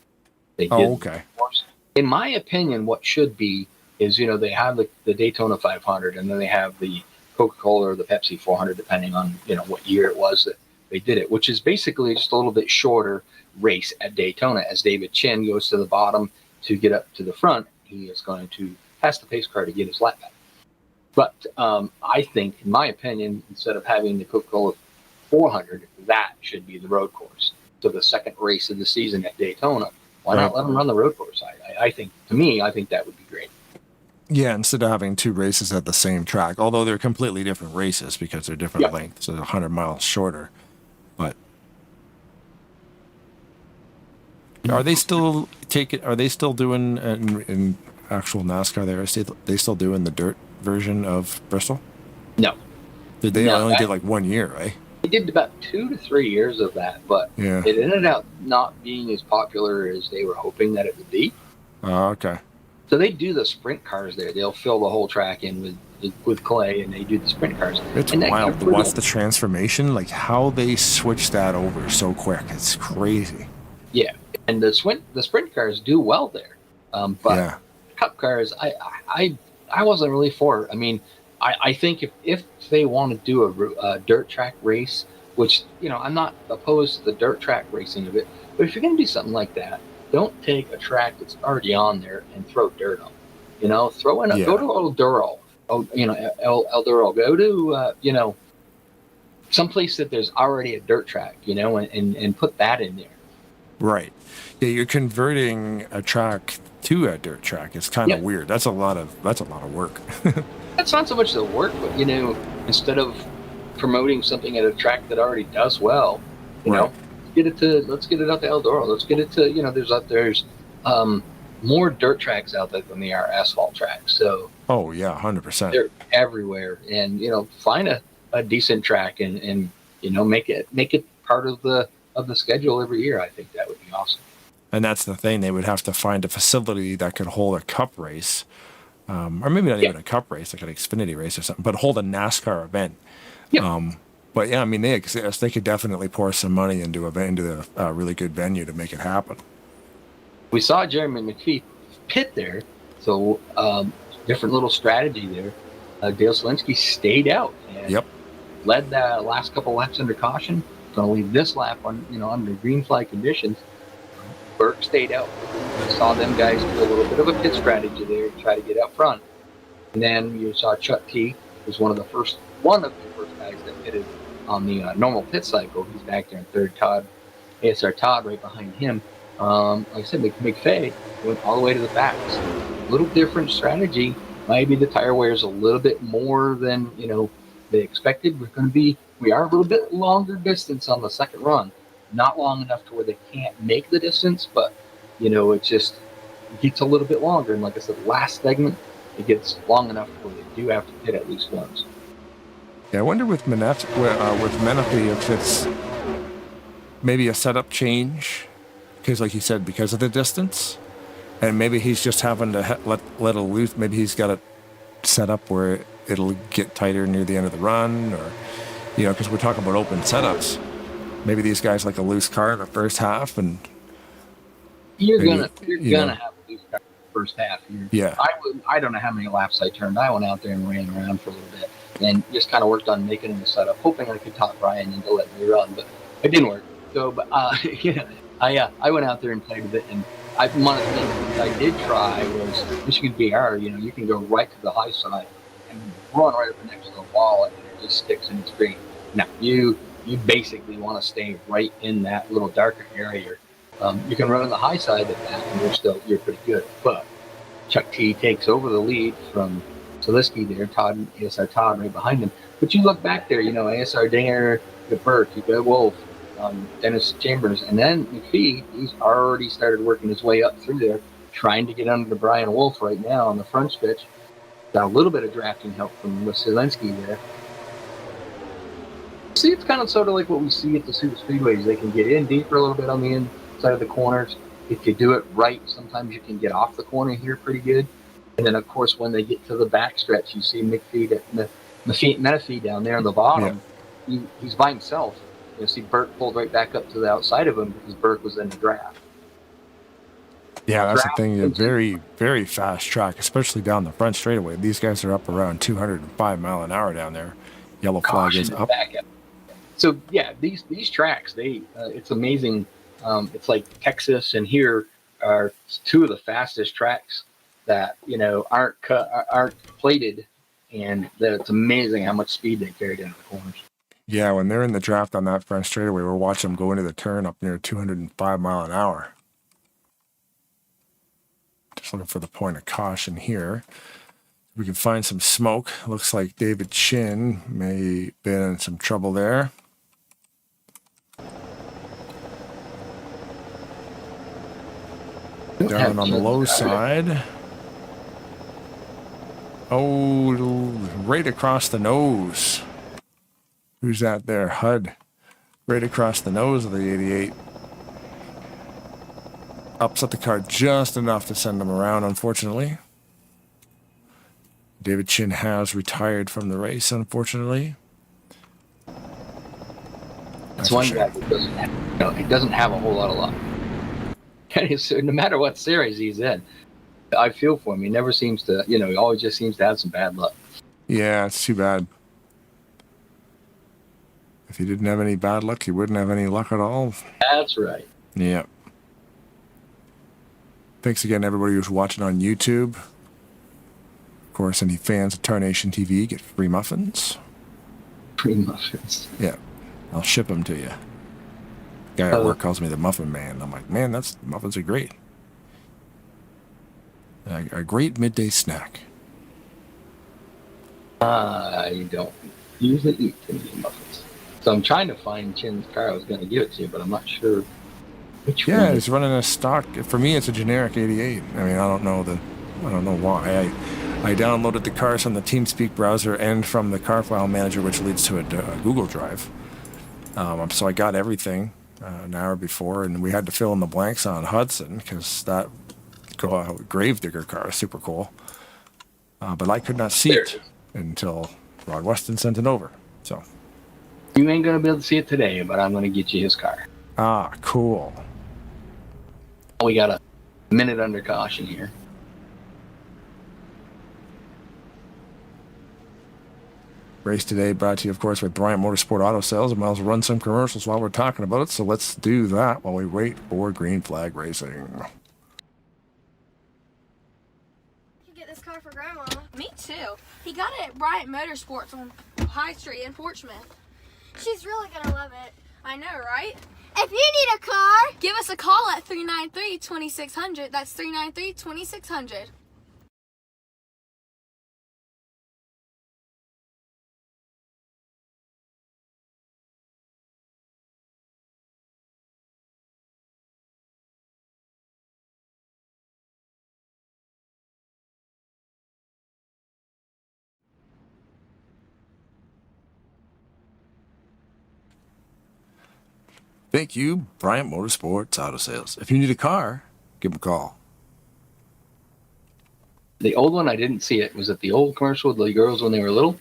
They did. Oh, okay. In my opinion, what should be is they have the Daytona 500, and then they have the Coca-Cola or the Pepsi 400, depending on what year it was that they did it, which is basically just a little bit shorter race at Daytona. As David Chin goes to the bottom to get up to the front, he is going to pass the pace car to get his lap back. But I think, in my opinion, instead of having the Coca-Cola 400, that should be the road course. So the second race of the season at Daytona, why not let them run the road course? I think that would be great. Yeah, instead of having 2 races at the same track, although they're completely different races because they're different lengths, so 100 miles shorter. But are they still doing in actual NASCAR there? Are they still doing the dirt version of Bristol? No. Did they only did like 1 year, right? They did about 2 to 3 years of that, but it ended up not being as popular as they were hoping that it would be. Oh, okay. So they do the sprint cars there. They'll fill the whole track in with clay, and they do the sprint cars. It's wild to watch the transformation, like how they switch that over so quick. It's crazy. Yeah, and the sprint cars do well there, but Cup cars, I wasn't really for it. I mean, I think if they want to do a dirt track race, which I'm not opposed to the dirt track racing of it, but if you're going to do something like that, don't take a track that's already on there and throw dirt on. Throw in go to El Duro. El Duro. Go to someplace that there's already a dirt track. And put that in there. Right. Yeah, you're converting a track to a dirt track is kind of weird. That's a lot of work. That's not so much the work, but instead of promoting something at a track that already does well, let's get it out to Eldora. Let's get it to there's more dirt tracks out there than there are asphalt tracks. So 100%. They're everywhere, and find a decent track and make it part of the schedule every year. I think that would be awesome. And that's the thing. They would have to find a facility that could hold a cup race, or maybe not even a cup race, like an Xfinity race or something, but hold a NASCAR event. Yeah. But yeah, I mean, they exist. They could definitely pour some money into a really good venue to make it happen. We saw Jeremy McPhee pit there, so different little strategy there. Dale Selinsky stayed out and led the last couple laps under caution. Going to leave this lap on under green flag conditions. Burke stayed out. We saw them guys do a little bit of a pit strategy there to try to get out front. And then you saw Chuck T was one of the first guys that pitted on the normal pit cycle. He's back there in third. ASR Todd right behind him. Like I said, McFay went all the way to the back. So a little different strategy. Maybe the tire wears a little bit more than they expected. We are a little bit longer distance on the second run. Not long enough to where they can't make the distance, but it just gets a little bit longer. And like I said, last segment it gets long enough where they do have to hit at least once. Yeah, I wonder with Menifee if it's maybe a setup change, because like you said, because of the distance, and maybe he's just having to let it loose. Maybe he's got it set up where it'll get tighter near the end of the run, or because we're talking about open setups. Maybe these guys like a loose car in the first half, and you're gonna have a loose car in the first half. Yeah. I don't know how many laps I turned. I went out there and ran around for a little bit, and just kind of worked on making the setup, hoping I could talk Brian into letting me run, but it didn't work. So, but I went out there and played with it, and one of the things I did try was Michigan BR. You can go right to the high side and run right up next to the wall, and it just sticks in its screen. Now you basically want to stay right in that little darker area. You can run on the high side of that, and you're pretty good. But Chuck T takes over the lead from Selinsky there. ASR Todd right behind him. But you look back there, ASR Dinger, the Burke, you got Wolf, Dennis Chambers, and then McPhee. He's already started working his way up through there, trying to get under the Brian Wolf right now on the front stretch. Got a little bit of drafting help from Selinsky there. See, it's kind of sort of like what we see at the super speedways. They can get in deeper a little bit on the inside of the corners. If you do it right, sometimes you can get off the corner here pretty good. And then, of course, when they get to the back stretch, you see Menifee down there on the bottom. Yeah. He's by himself. You see Burke pulled right back up to the outside of him because Burke was in the draft. Yeah, that's the thing. A very, very fast track, especially down the front straightaway. These guys are up around 205 mile an hour down there. Yellow flag is up. So yeah, these tracks, it's amazing. It's like Texas and here are two of the fastest tracks that aren't plated, and that it's amazing how much speed they carry down the corners. Yeah, when they're in the draft on that front straightaway, we're watching them go into the turn up near 205 mile an hour. Just looking for the point of caution here. We can find some smoke. Looks like David Chin may have been in some trouble there. Down on the low side. Oh, right across the nose. Who's that there? HUD. Right across the nose of the 88. Upset the car just enough to send him around, unfortunately. David Chin has retired from the race, unfortunately. That's one guy that he doesn't have a whole lot of luck. No matter what series he's in, I feel for him. He never seems to, he always just seems to have some bad luck. Yeah, it's too bad. If he didn't have any bad luck, he wouldn't have any luck at all. That's right. Yeah. Thanks again, everybody who's watching on YouTube. Of course, any fans of Tarnation TV get free muffins. Free muffins. Yeah. I'll ship them to you. Guy at work calls me the Muffin Man. I'm like, man, muffins are great. A great midday snack. I don't usually eat too many muffins. So I'm trying to find Chin's car. I was going to give it to you, but I'm not sure which one. Yeah, it's running a stock. For me, it's a generic 88. I mean, I don't know why. I downloaded the cars from the TeamSpeak browser and from the car file manager, which leads to a Google Drive. So I got everything an hour before, and we had to fill in the blanks on Hudson because that Gravedigger car is super cool. But I could not see it until Rod Weston sent it over. So you ain't going to be able to see it today, but I'm going to get you his car. Ah, cool. We got a minute under caution here. Race today brought to you, of course, with Bryant Motorsport Auto Sales. And we'll run some commercials while we're talking about it. So let's do that while we wait for green flag racing. I could get this car for Grandma. Me too. He got it at Bryant Motorsports on High Street in Portsmouth. She's really gonna love it. I know, right? If you need a car, give us a call at 393-2600. That's 393-2600. Thank you, Bryant Motorsports Auto Sales. If you need a car, give them a call. The old one, I didn't see it. Was it the old commercial with the girls when they were little?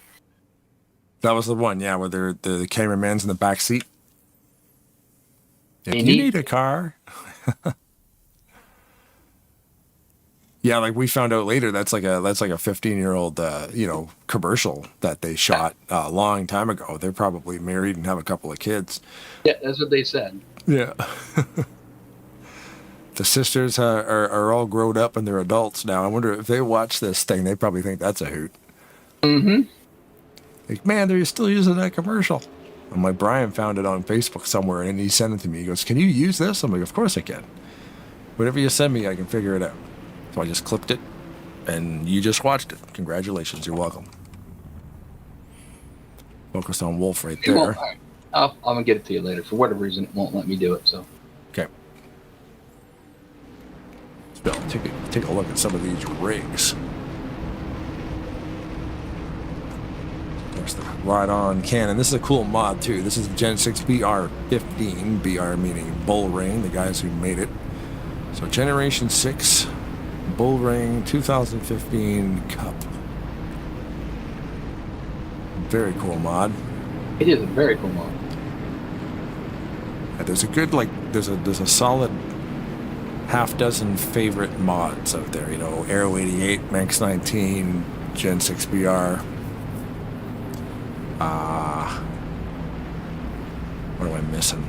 That was the one, yeah, where the cameraman's in the back seat. If you Indeed. need a car. Yeah, like we found out later, that's like a 15-year-old commercial that they shot a long time ago. They're probably married and have a couple of kids. Yeah, that's what they said. Yeah. The sisters are all grown up and they're adults now. I wonder if they watch this thing, they probably think that's a hoot. Mm-hmm. Like, man, they're still using that commercial. I'm like, Brian found it on Facebook somewhere and he sent it to me. He goes, can you use this? I'm like, of course I can. Whatever you send me, I can figure it out. So I just clipped it, and you just watched it. Congratulations, you're welcome. Focused on Wolf right there. Well, right. I'm going to get it to you later. For whatever reason, it won't let me do it. So. Okay. So take a look at some of these rigs. There's the Ride-On Cannon. This is a cool mod, too. This is Gen 6 BR15. BR meaning Bull Ring, the guys who made it. So Generation 6... Bull Ring 2015 Cup. Very cool mod. It is a very cool mod. There's a good there's a solid half dozen favorite mods out there. You know, Aero 88, Manx 19, Gen 6 BR. What am I missing?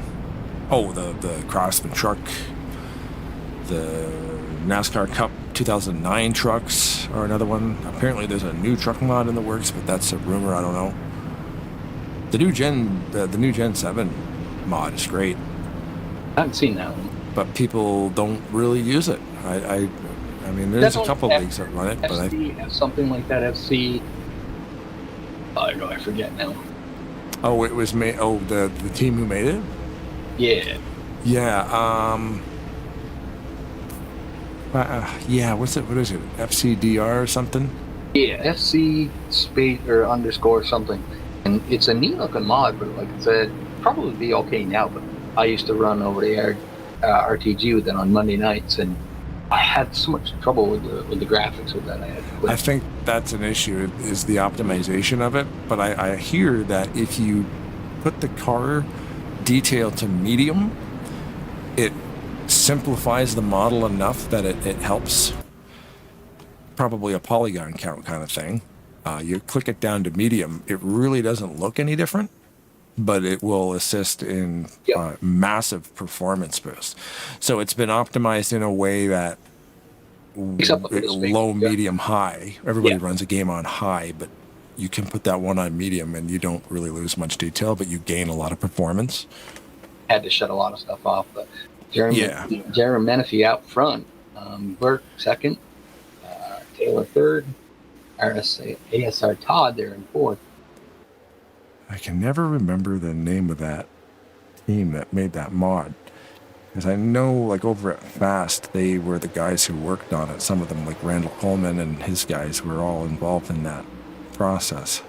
Oh, the Craftsman truck. The NASCAR Cup 2009 trucks are another one. Apparently there's a new truck mod in the works, but that's a rumor. I don't know. The new Gen 7 mod is great. I haven't seen that one. But people don't really use it. I mean, there's a couple leagues that run it, but something like that. FC. I know. I forget now. Oh, it was made. Oh, the team who made it. Yeah. Yeah. Yeah, what is it? FCDR or something? Yeah, FC space or underscore something. And it's a neat looking mod, but like I said, probably be okay now. But I used to run over the air RTG with it on Monday nights, and I had so much trouble with the graphics with that. I think that's an issue, is the optimization of it. But I hear that if you put the car detail to medium, it simplifies the model enough that it helps. Probably a polygon count kind of thing. You click it down to medium, it really doesn't look any different, but it will assist in massive performance boost. So it's been optimized in a way that low, medium, high. Everybody runs a game on high, but you can put that one on medium and you don't really lose much detail, but you gain a lot of performance. Had to shut a lot of stuff off, but Jeremy Menifee out front, Burke second, Taylor third, ASR Todd there in fourth. I can never remember the name of that team that made that mod. Because I know, like, over at Fast, they were the guys who worked on it. Some of them, like Randall Coleman and his guys, were all involved in that process.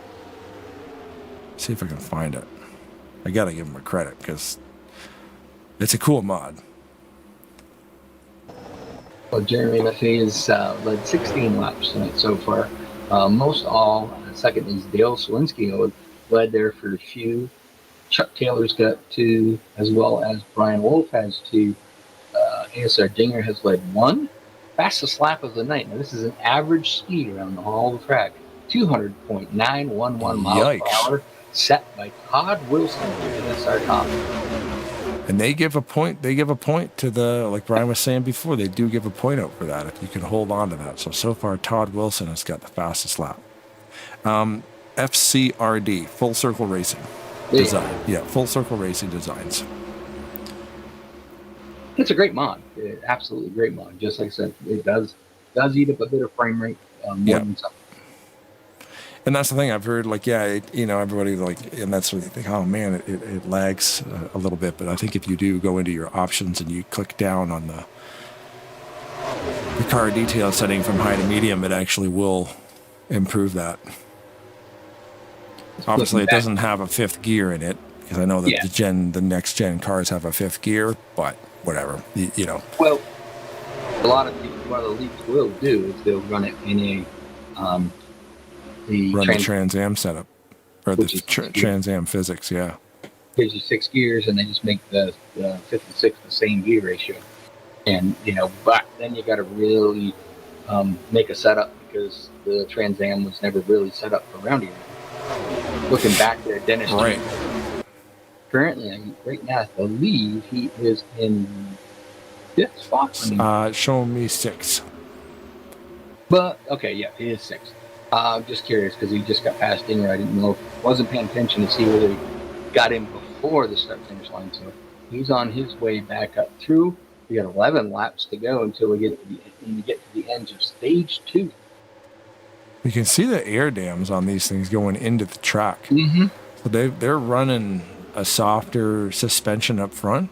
See if I can find it. I gotta give them a credit, because it's a cool mod. Well, Jeremy Maffei has led 16 laps tonight so far. Most all. Second is Dale Swinsky, who led there for a few. Chuck Taylor's got 2, as well as Brian Wolf has 2. ASR Dinger has led 1. Fastest lap of the night. Now, this is an average speed around the whole the track. 200.911 miles per hour, set by Todd Wilson of ASR Top. And they give a point. They give a point to the, like Brian was saying before, they do give a point out for that if you can hold on to that. So far, Todd Wilson has got the fastest lap. FCRD, Full Circle Racing Design. Yeah, Full Circle Racing Designs. It's a great mod. Absolutely great mod. Just like I said, it does eat up a bit of frame rate more than something. And that's the thing I've heard, like, everybody, like, and that's what they think, oh man, it lags a little bit. But I think if you do go into your options and you click down on the car detail setting from high to medium, it actually will improve that. Obviously, it doesn't have a 5th gear in it, because I know that the next gen cars have a 5th gear, but whatever, you know. Well, a lot of what the leagues will do is they'll run it in a the Trans Am setup, or the Trans Am physics, yeah. Gives you 6 gears, and they just make the 5th and 6th the same gear ratio. And, but then you got to really make a setup, because the Trans Am was never really set up for round gear. Looking back there, Dennis. Right. Currently, right now, I believe he is in 5th spot. Show me 6. But, okay, yeah, he is 6th. I'm just curious, because he just got past Dinger. I didn't know. Wasn't paying attention to see whether he got in before the start-finish line. So he's on his way back up through. We got 11 laps to go until we get to the end of stage 2. You can see the air dams on these things going into the track. Mm-hmm. So they're running a softer suspension up front,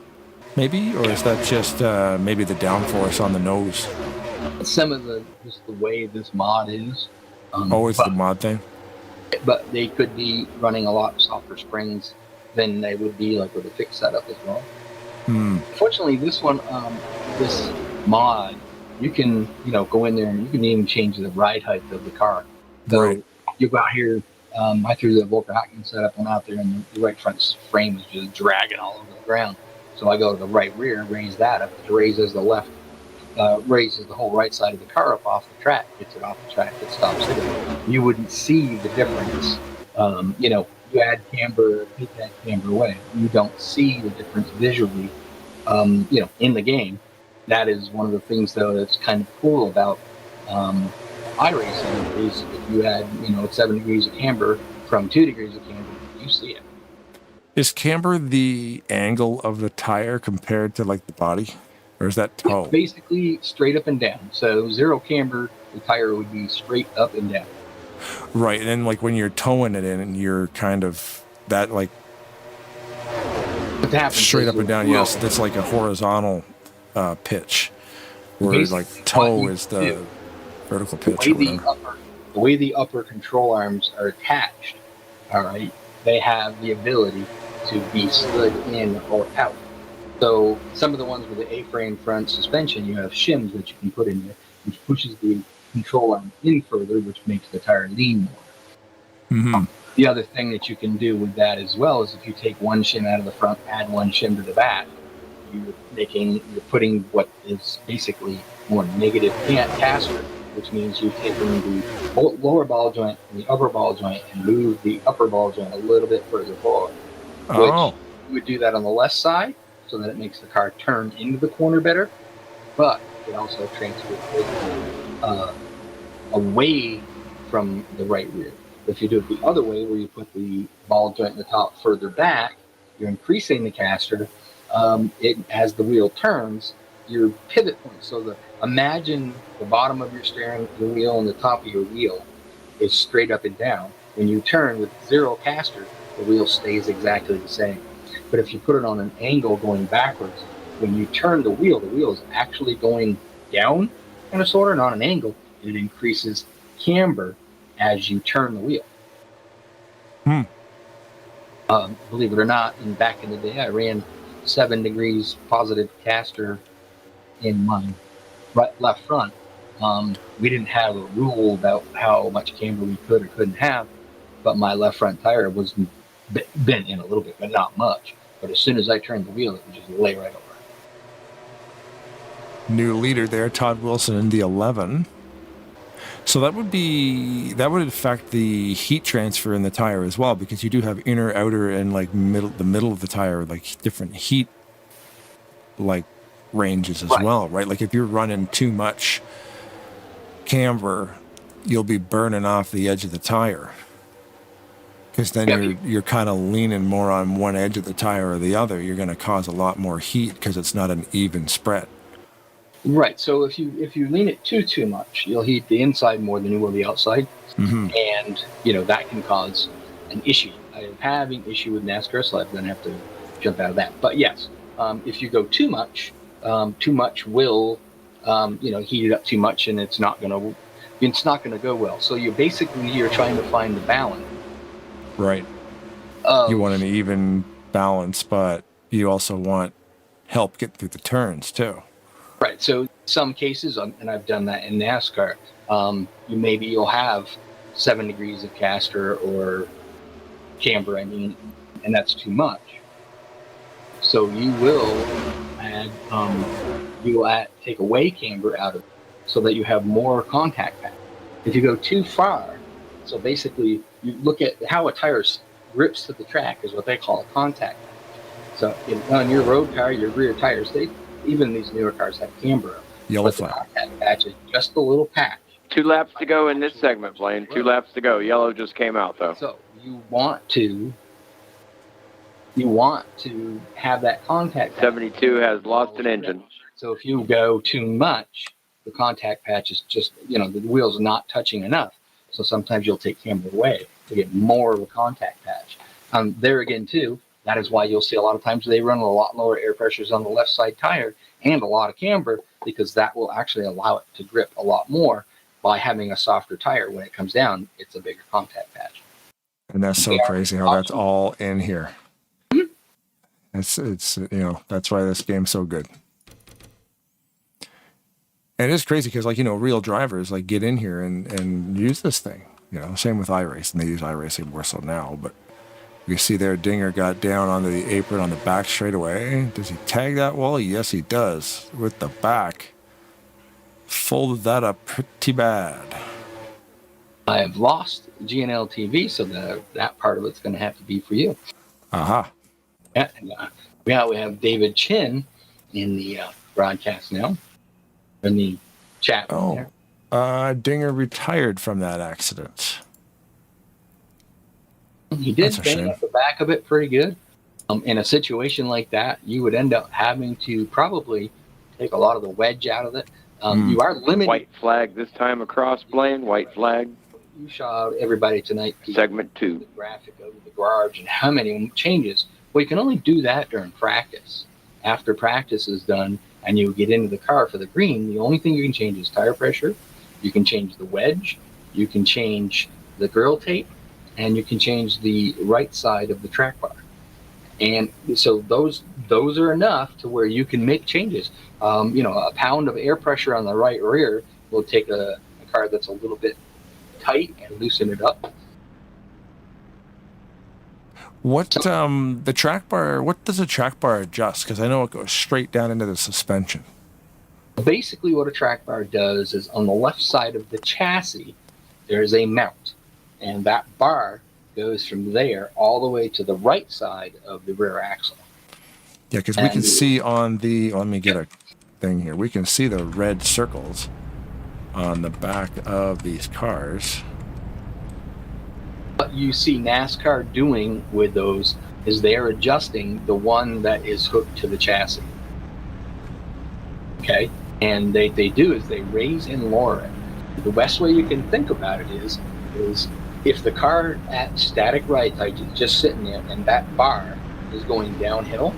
maybe, or is that just maybe the downforce on the nose? Some of just the way this mod is. Always the mod thing. But they could be running a lot softer springs than they would be like with a fixed setup as well. Fortunately, this one, this mod, you can go in there and you can even change the ride height of the car. So right. You go out here. I threw the Volker Hopkins setup one out there, and the right front frame was just dragging all over the ground. So I go to the right rear, raise that up. It raises the left. Raises the whole right side of the car up off the track, gets it off the track, it stops it. You wouldn't see the difference. You add camber, take that camber away. You don't see the difference visually, in the game. That is one of the things, though, that's kind of cool about iRacing is if you add, 7 degrees of camber from 2 degrees of camber, you see it. Is camber the angle of the tire compared to, like, the body? Or is that toe? It's basically straight up and down. So 0 camber, the tire would be straight up and down. Right, and then like when you're towing it in, and you're kind of that like straight up and down. Yes, that's like a horizontal pitch, where like toe is the vertical pitch. The way the upper control arms are attached, all right, they have the ability to be slid in or out. So some of the ones with the A-frame front suspension, you have shims that you can put in there, which pushes the control arm in further, which makes the tire lean more. Mm-hmm. The other thing that you can do with that as well is if you take one shim out of the front, add one shim to the back, you're putting what is basically more negative caster, which means you're taking the lower ball joint and the upper ball joint and move the upper ball joint a little bit further forward. Which you would do that on the left side, so that it makes the car turn into the corner better, but it also transfers away from the right rear. If you do it the other way, where you put the ball joint in the top further back, you're increasing the caster. It, as the wheel turns, your pivot point. So imagine the bottom of your steering wheel and the top of your wheel is straight up and down. When you turn with zero caster, the wheel stays exactly the same. But if you put it on an angle going backwards, when you turn the wheel is actually going down, kind of sort of, and on an angle. It increases camber as you turn the wheel. Believe it or not, back in the day, I ran 7 degrees positive caster in my left front. We didn't have a rule about how much camber we could or couldn't have, but my left front tire was bent in a little bit, but not much. But as soon as I turned the wheel, it would just lay right over. New leader there, Todd Wilson in the 11. So that would affect the heat transfer in the tire as well, because you do have inner, outer, and like the middle of the tire, like different heat like ranges as well, right? Like if you're running too much camber, you'll be burning off the edge of the tire, because then you're kind of leaning more on one edge of the tire or the other. You're going to cause a lot more heat because it's not an even spread. Right. So if you lean it too much, you'll heat the inside more than you will the outside, and that can cause an issue. I am having issue with NASCAR, so I'm going to have to jump out of that. But yes, if you go too much will heat it up too much, and it's not going to go well. So you're trying to find the balance. Right. You want an even balance, but you also want help get through the turns too. Right. So some cases, and I've done that in NASCAR, you'll have 7 degrees of caster or camber, and that's too much. So you will take away camber out of it so that you have more contact path. If you go too far, so basically you look at how a tire grips to the track is what they call a contact patch. So on your road car, your rear tires, even these newer cars have camber. Yellow flag. The contact patch is just a little patch. 2 laps to go in this segment, Blaine. 2 laps to go. Yellow just came out, though. So you want to have that contact patch. 72 has lost an engine. So if you go too much, the contact patch is just, the wheel's not touching enough. So sometimes you'll take camber away to get more of a contact patch. There again, too, that is why you'll see a lot of times they run a lot lower air pressures on the left side tire and a lot of camber, because that will actually allow it to grip a lot more. By having a softer tire, when it comes down, it's a bigger contact patch. And that's so crazy how that's all in here. It's that's why this game's so good. And it's crazy because real drivers get in here and use this thing. Same with iRace, and they use iRacing more so now. But you see there, Dinger got down on the apron on the back straightaway. Does he tag that wall? Yes, he does. With the back. Folded that up pretty bad. I have lost GNL TV, so that part of it's going to have to be for you. Aha. Yeah, we have David Chin in the broadcast now, in the chat. Dinger retired from that accident. He did bang up the back of it pretty good. In a situation like that, you would end up having to probably take a lot of the wedge out of it. You are limited. White flag this time across, Blaine. White flag. You showed everybody tonight. Segment 2. The graphic of the garage and how many changes. Well, you can only do that during practice. After practice is done and you get into the car for the green, the only thing you can change is tire pressure. You can change the wedge. You can change the grill tape. And you can change the right side of the track bar. And so those are enough to where you can make changes. A pound of air pressure on the right rear will take a car that's a little bit tight and loosen it up. What the track bar? What does a track bar adjust? Because I know it goes straight down into the suspension. Basically, what a track bar does is on the left side of the chassis, there is a mount, and that bar goes from there all the way to the right side of the rear axle. Yeah, because we can see on the, let me get a thing here. We can see the red circles on the back of these cars. What you see NASCAR doing with those is they're adjusting the one that is hooked to the chassis. Okay, and they do is they raise and lower it. The best way you can think about it is if the car at static ride height is just sitting there and that bar is going downhill,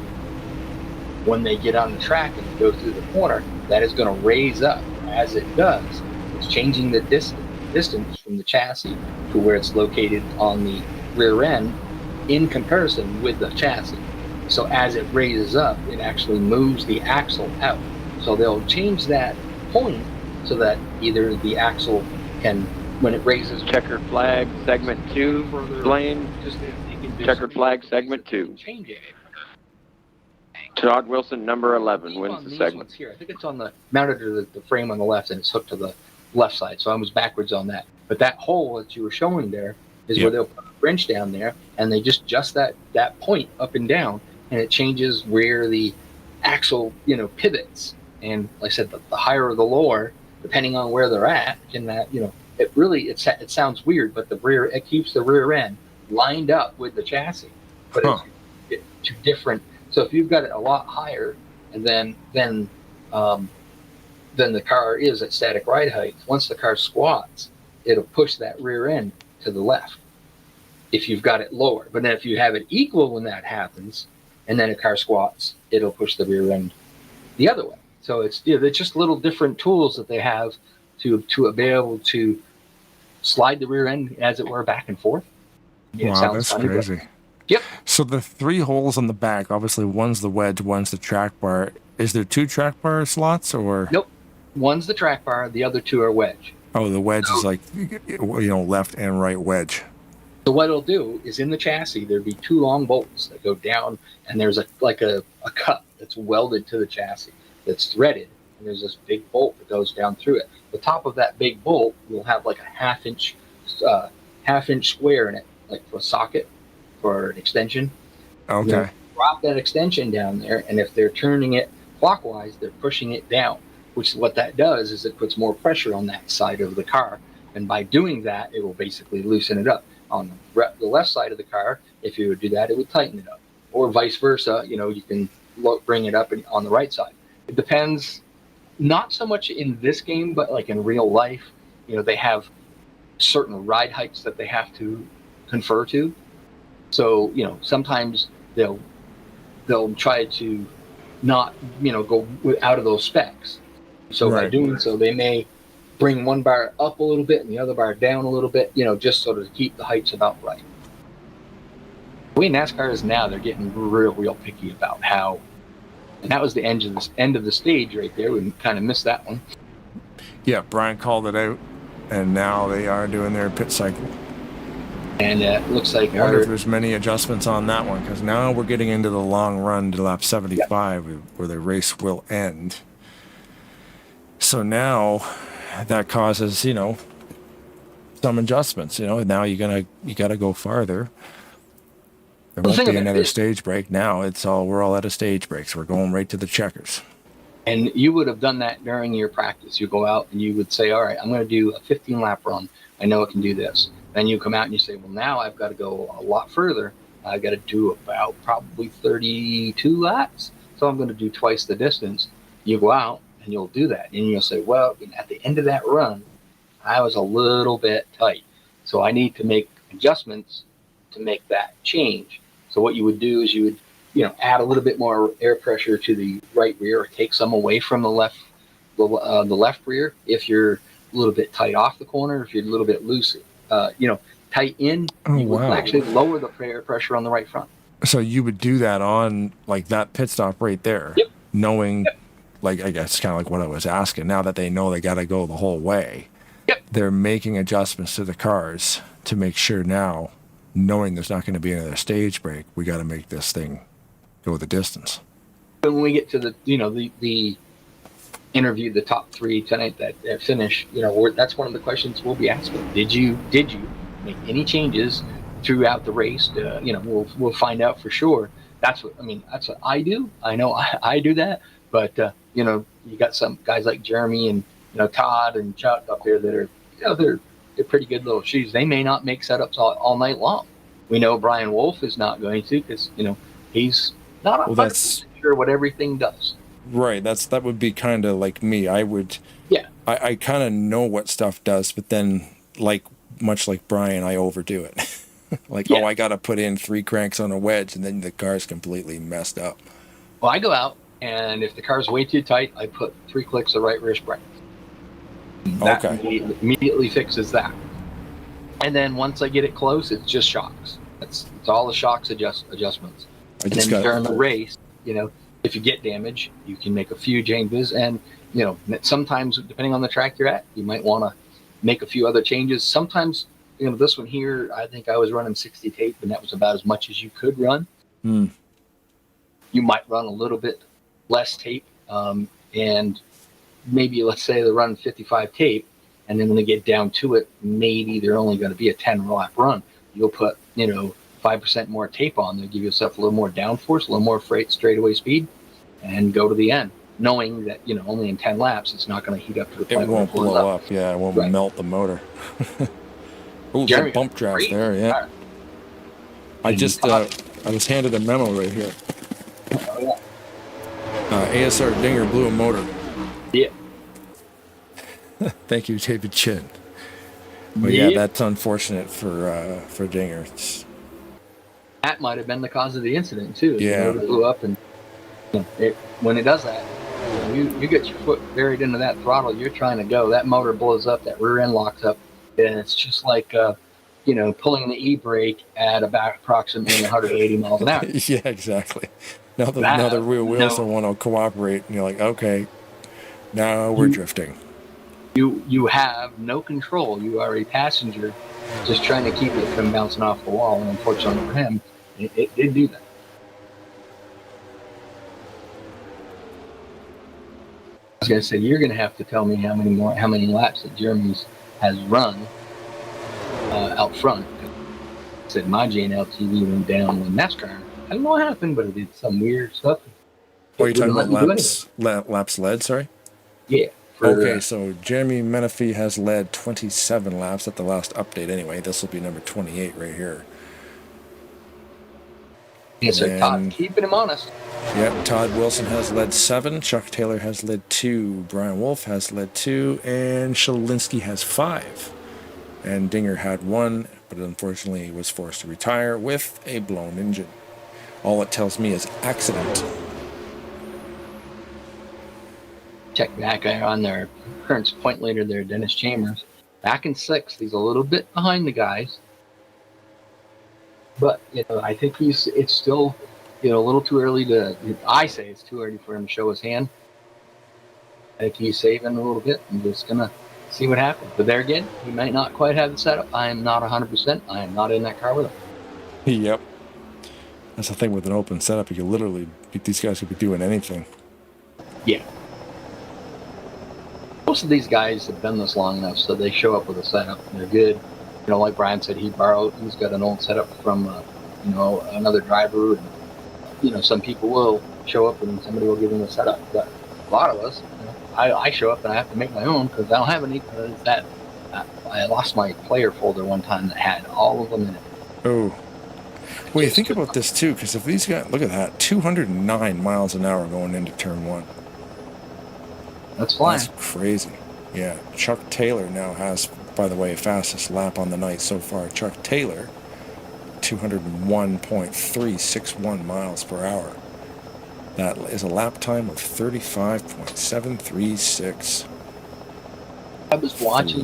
when they get on the track and go through the corner, that is going to raise up. As it does, it's changing the distance from the chassis to where it's located on the rear end in comparison with the chassis. So as it raises up, it actually moves the axle out. So they'll change that point so that either the axle can, when it raises, Checkered flag, segment 2, Blaine. Checkered flag, segment 2. Change it. Todd Wilson, number 11, wins On the these segment. ones here, I think it's on the mounted to the frame on the left, and it's hooked to the left side. So I was backwards on that. But that hole that you were showing there is where they'll put a wrench down there, and they just adjust that point up and down, and it changes where the axle, pivots. And like I said, the higher or the lower, depending on where they're at, in that, it really it sounds weird, but it keeps the rear end lined up with the chassis. But it's two different. So if you've got it a lot higher, and then the car is at static ride height, once the car squats, it'll push that rear end to the left. If you've got it lower, but then if you have it equal when that happens, and then a car squats, it'll push the rear end the other way. So it's just little different tools that they have to be able to slide the rear end, as it were, back and forth. Wow, that's crazy. Yep. So the 3 holes on the back, obviously one's the wedge, one's the track bar. Is there 2 track bar slots or? Nope. One's the track bar, the other 2 are wedge. Oh, the wedge is like, left and right wedge. So what it'll do is in the chassis, there'd be 2 long bolts that go down, and there's a cup that's welded to the chassis that's threaded, and there's this big bolt that goes down through it. The top of that big bolt will have like a half-inch square in it, like for a socket for an extension. Okay. Drop that extension down there, and if they're turning it clockwise, they're pushing it down, which what that does is it puts more pressure on that side of the car, and by doing that, it will basically loosen it up. On the left side of the car, if you would do that, it would tighten it up, or vice versa. You can bring it up on the right side. It depends, not so much in this game, but like in real life, they have certain ride heights that they have to confer to. So, sometimes they'll try to not, go out of those specs. So by doing so, they may bring one bar up a little bit and the other bar down a little bit, just sort of to keep the heights about right. The way NASCAR is now, they're getting real picky about how, and that was the end of the stage right there. We kind of missed that one. Yeah, Brian called it out, and now they are doing their pit cycle. And it looks like I wonder if there's many adjustments on that one, because now we're getting into the long run to lap 75, where the race will end. So now that causes, some adjustments. Now you gotta go farther. There won't be another stage break. Now we're all at a stage break, so we're going right to the checkers. And you would have done that during your practice. You go out and you would say, all right, I'm going to do a 15 lap run. I know I can do this. Then you come out and you say, well, now I've got to go a lot further. I've got to do about probably 32 laps. So I'm going to do twice the distance. You go out and you'll do that. And you'll say, well, at the end of that run, I was a little bit tight. So I need to make adjustments to make that change. So what you would do is you would, add a little bit more air pressure to the right rear, or take some away from the left rear. If you're a little bit tight off the corner, if you're a little bit loose, tight in, you would actually lower the air pressure on the right front. So you would do that on like that pit stop right there, knowing, like, I guess kind of like what I was asking. Now that they know they got to go the whole way, they're making adjustments to the cars to make sure now, knowing there's not going to be another stage break, we got to make this thing go the distance. When we get to the interview, the top 3 tonight that finish, that's one of the questions we'll be asking. Did you make any changes throughout the race? We'll find out for sure. That's what I do. I know I do that, but you got some guys like Jeremy and Todd and Chuck up there that are they're pretty good little shoes. They may not make setups all night long. We know Brian Wolf is not going to, because he's not 100% sure what everything does. Right. That would be kind of like me. Yeah. I kind of know what stuff does, but then much like Brian, I overdo it. Yeah. I got to put in 3 cranks on a wedge, and then the car's completely messed up. Well, I go out, and if the car's way too tight, I put 3 clicks of right rear spring. That immediately fixes that. And then once I get it close, it's just shocks. It's all the shocks adjustments. And then during the race, if you get damage, you can make a few changes. And, sometimes depending on the track you're at, you might want to make a few other changes. Sometimes, this one here, I think I was running 60 tape, and that was about as much as you could run. Mm. You might run a little bit less tape, and maybe let's say they run 55 tape, and then when they get down to it, maybe they're only going to be a 10 lap run. You'll put 5% more tape on there, give yourself a little more downforce, a little more straightaway speed, and go to the end, knowing that only in 10 laps it's not going to heat up to the point it won't blow up. Yeah, it won't melt the motor. Oh, some bump drafts there. Yeah. I was handed a memo right here. ASR Dinger blew a motor. Yeah. Thank you, David Chin. But yeah, that's unfortunate for Dinger. That might have been the cause of the incident too. Yeah. The motor blew up, and when it does that, you get your foot buried into that throttle. You're trying to go. That motor blows up. That rear end locks up, and it's just like pulling the e-brake at about approximately 180 miles an hour. Yeah, exactly. Now the rear wheels don't want to cooperate, and you're like, okay, now we're drifting. You have no control. You are a passenger just trying to keep it from bouncing off the wall, and unfortunately for him, it did do that. I was going to say, you're going to have to tell me how many laps that Jeremy's has run out front. I said my JNL TV went down when NASCAR. I don't know what happened, but it did some weird stuff. Oh, you're talking about laps led, sorry? Yeah. Okay, so Jeremy Menifee has led 27 laps at the last update anyway. This will be number 28 right here. Yes, sir. Todd, keeping him honest. Yep, Todd Wilson has led 7. Chuck Taylor has led 2. Brian Wolf has led 2. And Shalinsky has 5. And Dinger had 1, but unfortunately was forced to retire with a blown engine. All it tells me is accident. Check back on their current point leader there, Dennis Chambers. Back in 6th. He's a little bit behind the guys. But, I think it's still, a little too early I say it's too early for him to show his hand. I think he's saving a little bit and just going to see what happens. But there again, he might not quite have the setup. I am not 100%. I am not in that car with him. Yep. That's the thing with an open setup. You can literally, these guys could be doing anything. Yeah. Most of these guys have done this long enough, so they show up with a setup. They're good. Like Brian said, he's got an old setup from, another driver. And, some people will show up and somebody will give them a setup. But a lot of us, I show up and I have to make my own because I don't have any. Because I lost my player folder one time that had all of them in it. Oh. Well, you think about this too, because if these guys, look at that, 209 miles an hour going into turn 1. That's flying. That's crazy. Yeah. Chuck Taylor now has, by the way, fastest lap on the night so far. Chuck Taylor, 201.361 miles per hour. That is a lap time of 35.736. I was watching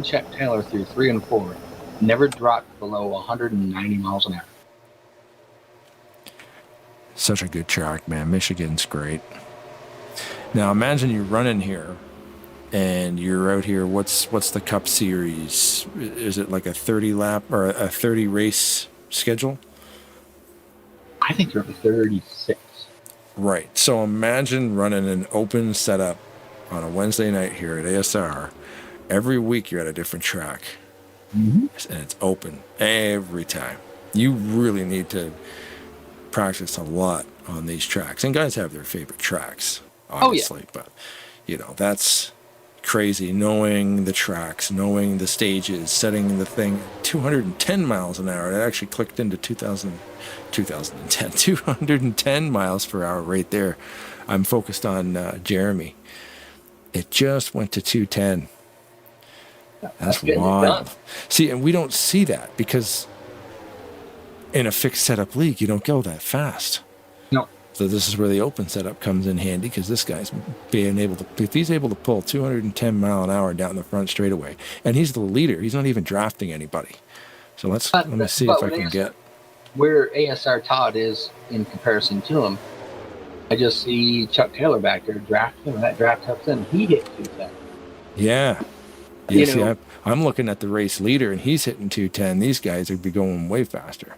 Chuck Taylor through 3 and 4. Never dropped below 190 miles an hour. Such a good track, man. Michigan's great. Now imagine you're running here and you're out here. What's the Cup Series? Is it like a 30 lap or a 30 race schedule? I think they're up to 36. Right. So imagine running an open setup on a Wednesday night here at ASR. Every week you're at a different track. Mm-hmm. And it's open every time. You really need to practice a lot on these tracks. And guys have their favorite tracks, obviously. Oh, yeah. But, that's crazy, knowing the tracks, knowing the stages, setting the thing 210 miles an hour. It actually clicked into 210 miles per hour right there. I'm focused on Jeremy. It just went to 210. That's wild. See, and we don't see that because in a fixed setup league, you don't go that fast. No. So this is where the open setup comes in handy, because this guy's being able to, if he's able to pull 210 mile an hour down the front straightaway, and he's the leader, he's not even drafting anybody. So let me see if I can get where ASR Todd is in comparison to him. I just see Chuck Taylor back there drafting, and that draft comes in. He hit 210. Yeah. You see, I'm looking at the race leader, and he's hitting 210. These guys would be going way faster.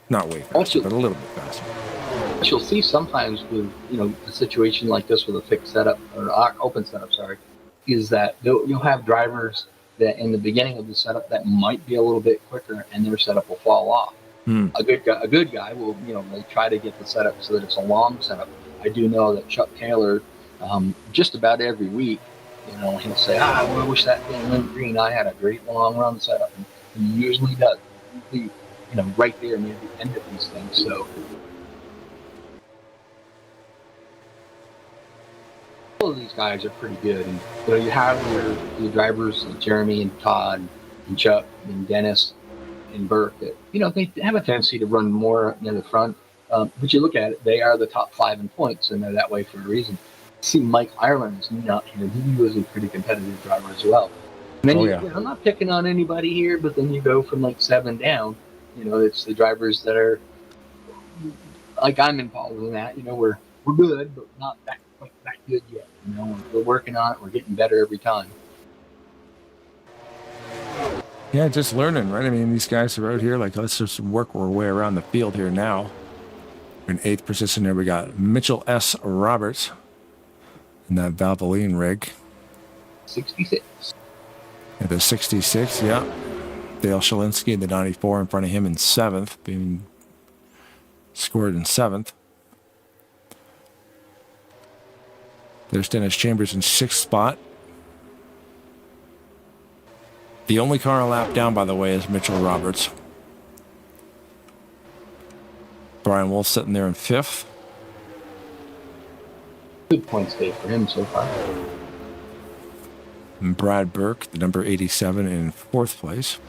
Not way faster, but a little bit faster. What you'll see sometimes with, a situation like this with a fixed setup, or open setup, is that you'll have drivers that in the beginning of the setup that might be a little bit quicker, and their setup will fall off. A good guy will, they try to get the setup so that it's a long setup. I do know that Chuck Taylor, just about every week, he'll say, I wish that thing went green. I had a great long run setup. And he usually does. Right there near the end of these things. So all of these guys are pretty good. And you have your drivers, like Jeremy and Todd and Chuck and Dennis and Burke, that they have a tendency to run more near the front. But you look at it, they are the top 5 in points, and they're that way for a reason. See, Mike Ireland is not here. He was a pretty competitive driver as well. And then I'm not picking on anybody here, but then you go from like 7 down. It's the drivers that are like I'm involved in that. We're good, but not that good yet. We're working on it. We're getting better every time. Yeah, just learning, right? I mean, these guys are out here, like, let's just work our way around the field here now. In 8th position there, we got Mitchell S. Roberts in that Valvoline rig. 66. Yeah, the 66, yeah. Dale Shalinski in the 94 in front of him in 7th, being scored in 7th. There's Dennis Chambers in 6th spot. The only car a lap down, by the way, is Mitchell Roberts. Brian Wolf sitting there in 5th. Good points day for him so far. And Brad Burke, the number 87, in 4th place.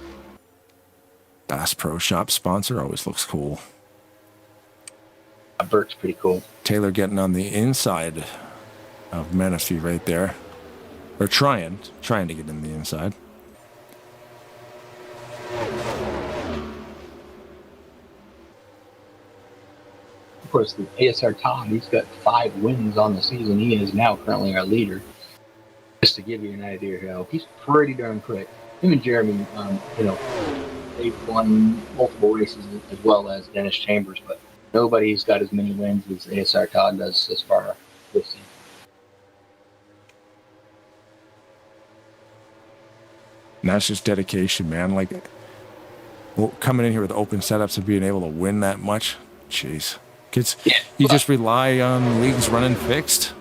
Bass Pro Shop sponsor, always looks cool. Burke's pretty cool. Taylor getting on the inside of Menifee right there. Or trying to get in the inside. Of course, the ASR Todd, he's got 5 wins on the season. He is now currently our leader. Just to give you an idea how he's pretty darn quick. Him and Jeremy, they've won multiple races as well as Dennis Chambers, but nobody's got as many wins as ASR Todd does as far this season. And that's just dedication, man. Like, coming in here with open setups and being able to win that much, jeez. You just rely on leagues running fixed.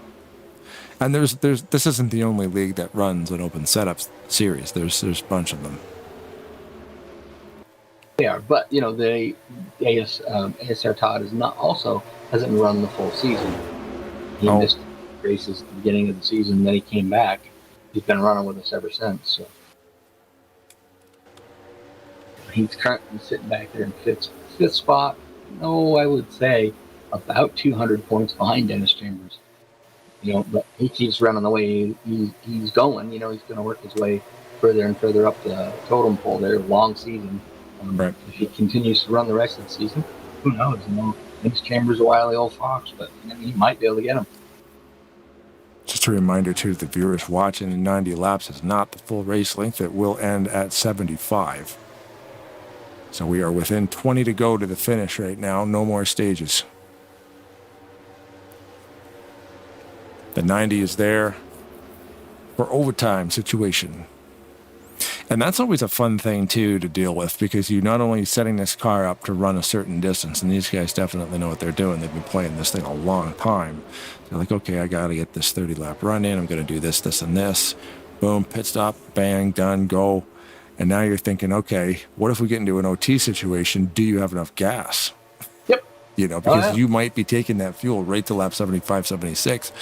And this isn't the only league that runs an open setup series. There's a bunch of them. They are, but the ASR Todd hasn't run the full season. He missed races at the beginning of the season, then he came back. He's been running with us ever since. So he's currently sitting back there in fifth spot. I would say about 200 points behind Dennis Chambers. But he keeps running the way he's going. He's going to work his way further and further up the totem pole there. Long season. Right. If he continues to run the rest of the season, who knows? Dennis Chambers a wily old fox, but he might be able to get him. Just a reminder to the viewers watching, 90 laps is not the full race length. It will end at 75. So we are within 20 to go to the finish right now. No more stages. The 90 is there for overtime situation. And that's always a fun thing, too, to deal with, because you're not only setting this car up to run a certain distance, and these guys definitely know what they're doing. They've been playing this thing a long time. They're like, okay, I got to get this 30-lap run in. I'm going to do this, this, and this. Boom, pit stop, bang, done, go. And now you're thinking, okay, what if we get into an OT situation? Do you have enough gas? Yep. Because you might be taking that fuel right to lap 75, 76.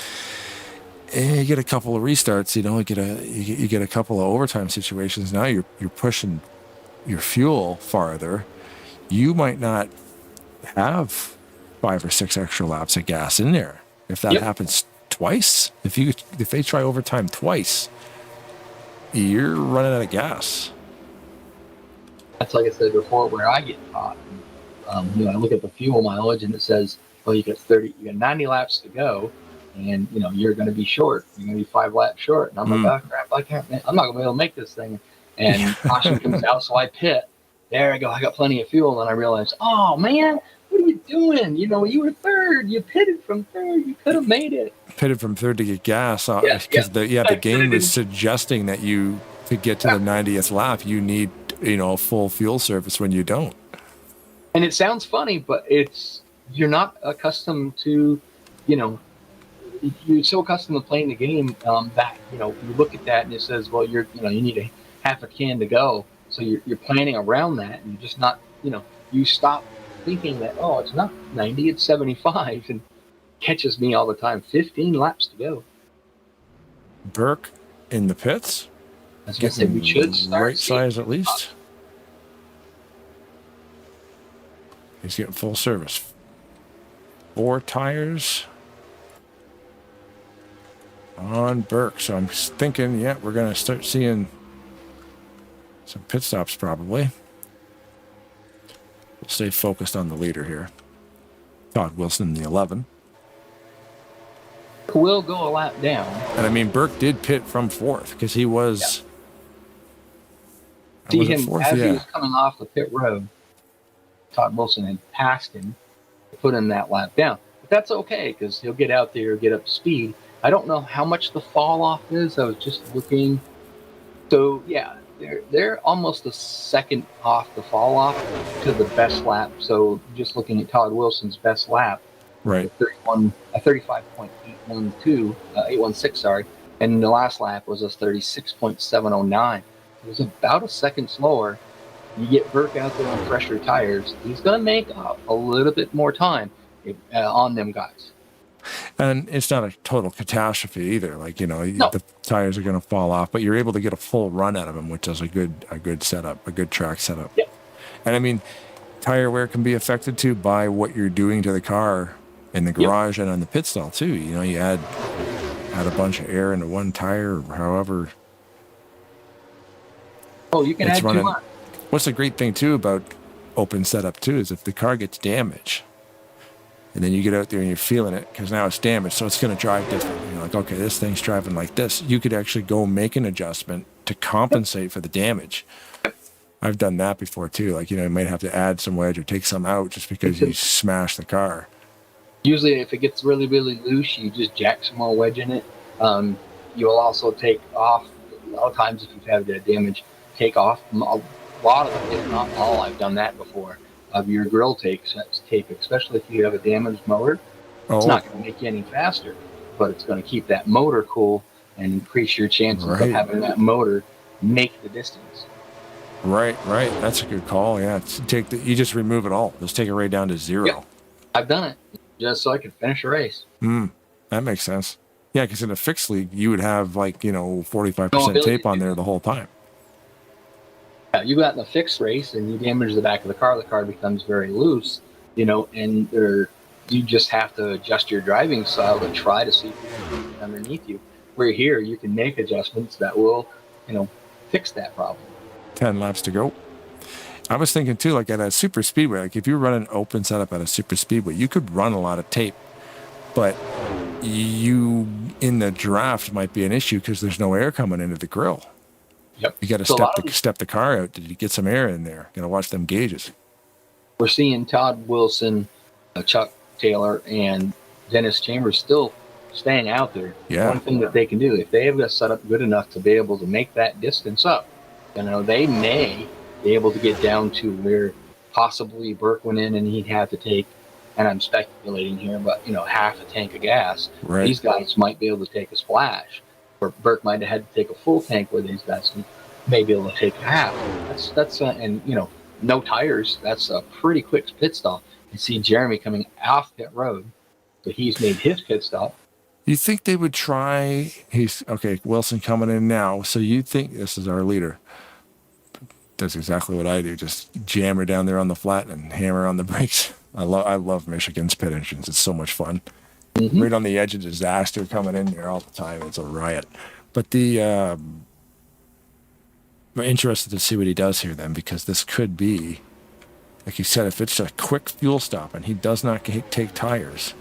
And you get a couple of restarts, you get a couple of overtime situations. Now you're pushing your fuel farther. You might not have 5 or 6 extra laps of gas in there. If that happens twice, if they try overtime twice, you're running out of gas. That's like I said before, where I get caught. I look at the fuel mileage and it says, well, you got 90 laps to go, and you're going to be short. You're going to be 5 laps short. And I'm like, oh crap, I'm not going to be able to make this thing. And caution comes out, so I pit. There I go. I got plenty of fuel, and I realized, oh man, what are you doing? You were third. You pitted from third. You could have made it. Pitted from third to get gas, because the game is suggesting that to get to the 90th lap, you need a full fuel service when you don't. And it sounds funny, but you're not accustomed to, you're so accustomed to playing the game that you look at that and it says, well, you need a half a can to go, so you're planning around that, and you're just not, you stop thinking that, oh, it's not 90, it's 75, and catches me all the time. 15 laps to go. Burke in the pits. I was going to say, we should start right size at least. He's getting full service. 4 tires on Burke. So I'm thinking, we're going to start seeing some pit stops probably. We'll stay focused on the leader here. Todd Wilson in the 11. Will go a lap down. And I mean, Burke did pit from 4th because he was... See him fourth? As he was coming off the pit road. Todd Wilson had passed him to put him that lap down. But that's okay, because he'll get out there, get up to speed. I don't know how much the fall off is. I was just looking. So, they're almost a second off the fall off to the best lap. So, just looking at Todd Wilson's best lap, right, 816, sorry. And the last lap was a 36.709. It was about a second slower. You get Burke out there on fresher tires, he's going to make up a little bit more time on them guys. And it's not a total catastrophe either. The tires are going to fall off, but you're able to get a full run out of them, which is a good setup, a good track setup. Yep. And I mean, tire wear can be affected too by what you're doing to the car in the garage and on the pit stall too. You add a bunch of air into one tire, or however. Oh, you can add too much. What's the great thing too about open setup too is if the car gets damaged, and then you get out there and you're feeling it because now it's damaged, so it's going to drive different. You're like, okay, this thing's driving like this. You could actually go make an adjustment to compensate for the damage. I've done that before too. You might have to add some wedge or take some out just because you smash the car. Usually, if it gets really, really loose, you just jack some more wedge in it. You'll also take off. A lot of times, if you've had that damage, take off a lot of them, if not all. I've done that before. Of your grill tape, especially if you have a damaged motor. It's not going to make you any faster, but it's going to keep that motor cool and increase your chances of having that motor make the distance. Right. That's a good call. Yeah, you just remove it all. Just take it right down to 0. Yep. I've done it just so I could finish a race. That makes sense. Yeah, because in a fixed league, you would have 45% tape on there the whole time. Yeah, you got in a fixed race and you damage the back of the car becomes very loose, and you just have to adjust your driving style to try to see if you can get underneath you. Where here, you can make adjustments that will, fix that problem. 10 laps to go. I was thinking too, at a super speedway, if you run an open setup at a super speedway, you could run a lot of tape, but you in the draft might be an issue because there's no air coming into the grill. Yep. You got to step the car out to get some air in there. Got to watch them gauges. We're seeing Todd Wilson, Chuck Taylor, and Dennis Chambers still staying out there. Yeah. One thing that they can do, if they have got set up good enough to be able to make that distance up, they may be able to get down to where possibly Burke went in and he'd have to take, and I'm speculating here, but half a tank of gas. Right. These guys might be able to take a splash. Or Burke might have had to take a full tank with these guys. May be able to take half. That's and you know, no tires. That's a pretty quick pit stop. You see Jeremy coming off pit road, so he's made his pit stop. You think they would try? He's okay. Wilson coming in now. So you think this is our leader? That's exactly what I do. Just jam her down there on the flat and hammer on the brakes. I love Michigan's pit entrance. It's so much fun. Mm-hmm. Right on the edge of disaster, coming in there all the time. It's a riot. But I'm interested to see what he does here then, because this could be, like you said, if it's a quick fuel stop and he does not take tires.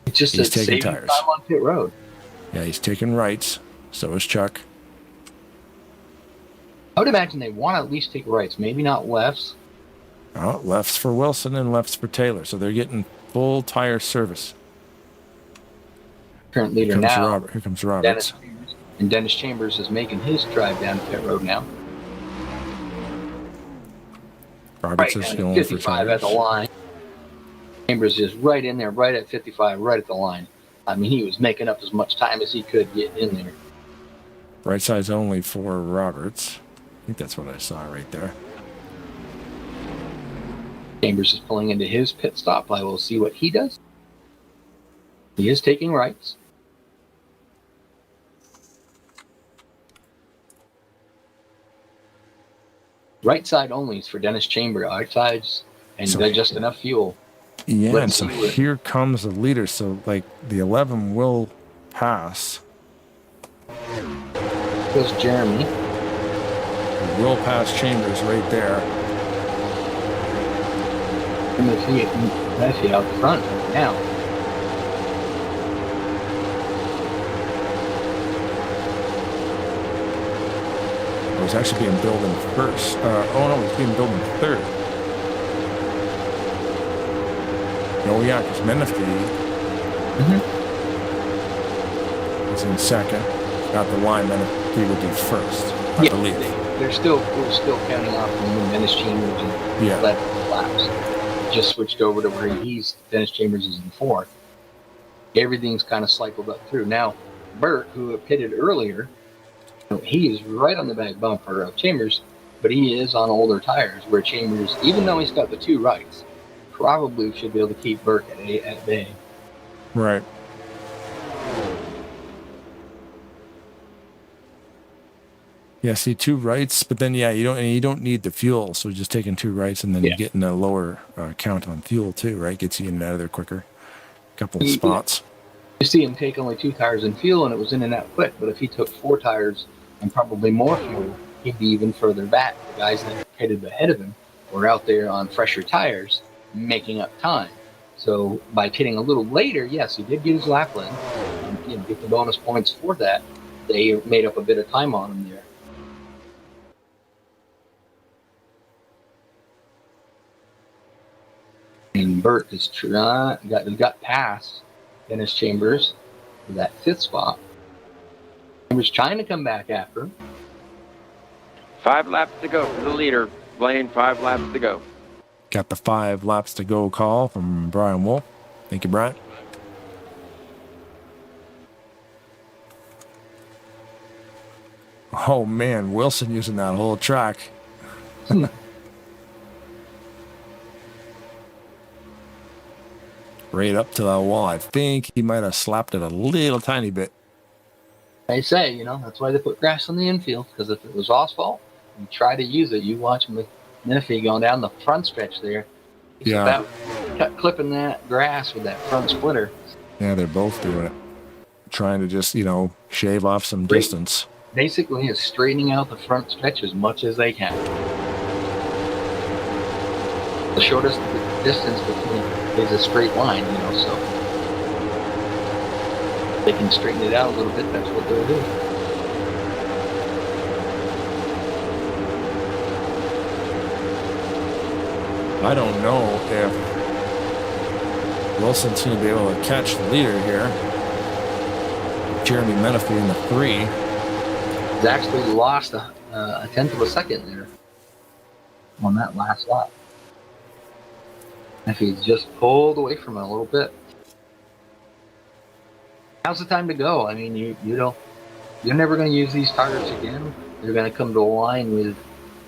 It's just he's taking tires on pit road. Yeah, he's taking rights. So is Chuck. I would imagine they want to at least take rights, maybe not lefts. Oh, lefts for Wilson and lefts for Taylor. So they're getting full tire service. Current leader now. Here comes Roberts. Dennis Chambers is making his drive down pit road now. Roberts is going 55 for tires. At the line. Chambers is right in there, right at 55, right at the line. I mean, he was making up as much time as he could get in there. Right side's only for Roberts. I think that's what I saw right there. Chambers is pulling into his pit stop. I will see what he does. He is taking rights. Right side only is for Dennis Chambers. Outsides, and so, just enough fuel. Yeah, and so here comes the leader. So, like, the 11 will pass. Goes Jeremy. Will pass Chambers right there. Murphy out front right now. It was actually being billed in first. It was being billed in third. Oh yeah, because Menifee is in second. Got the line. Menifee would be first, I believe. We're still counting off from Dennis Chambers and led laps. Just switched over to where Dennis Chambers is in fourth. Everything's kind of cycled up through. Now, Burt, who pitted earlier, he is right on the back bumper of Chambers, but he is on older tires, where Chambers, even though he's got the two rights, probably should be able to keep Burke at bay. Right. Yeah, see, two rights, but then you don't need the fuel, so just taking two rights and then getting a lower count on fuel too, right? Gets you in and out of there quicker. Couple of spots. You see him take only 2 tires in fuel, and it was in and out quick. But if he took 4 tires and probably more fuel, he'd be even further back. The guys that pitted ahead of him were out there on fresher tires, making up time. So by pitting a little later, yes, he did get his lap in, and get the bonus points for that. They made up a bit of time on him there. And Burt is got past Dennis Chambers for that 5th spot. Chambers trying to come back after him. 5 laps to go for the leader. Blaine, 5 laps to go. Got the 5 laps to go call from Brian Wolf. Thank you, Brian. Oh, man, Wilson using that whole track. Right up to the wall. I think he might have slapped it a little tiny bit. They say, that's why they put grass on the infield, because if it was asphalt, you try to use it. You watch Menifee going down the front stretch there. He's about clipping that grass with that front splitter. Yeah, they're both doing it. Trying to just, shave off some distance. Basically, is straightening out the front stretch as much as they can. The shortest distance between is a straight line, so they can straighten it out a little bit. That's what they'll do. I don't know if Wilson's going to be able to catch the leader here. Jeremy Menifee in the 3. He's actually lost a 10th of a second there on that last lap. If he's just pulled away from it a little bit. now's the time to go. I mean, you're never going to use these tires again. You're going to come to a line with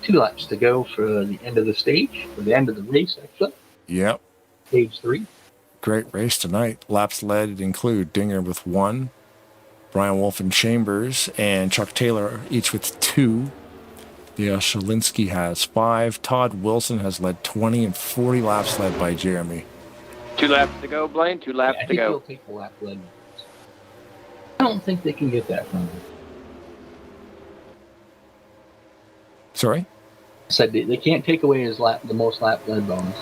2 laps to go for the end of the stage, or the end of the race, actually. Yep. Stage 3. Great race tonight. Laps led include Dinger with 1, Brian Wolf and Chambers, and Chuck Taylor each with 2. Dale Shalinsky has 5. Todd Wilson has led 20, and 40 laps led by Jeremy. 2 laps to go, Blaine. 2 laps I to think go. they'll take the lap led. I don't think they can get that from him. Sorry? I said they can't take away his the most lap led bonus.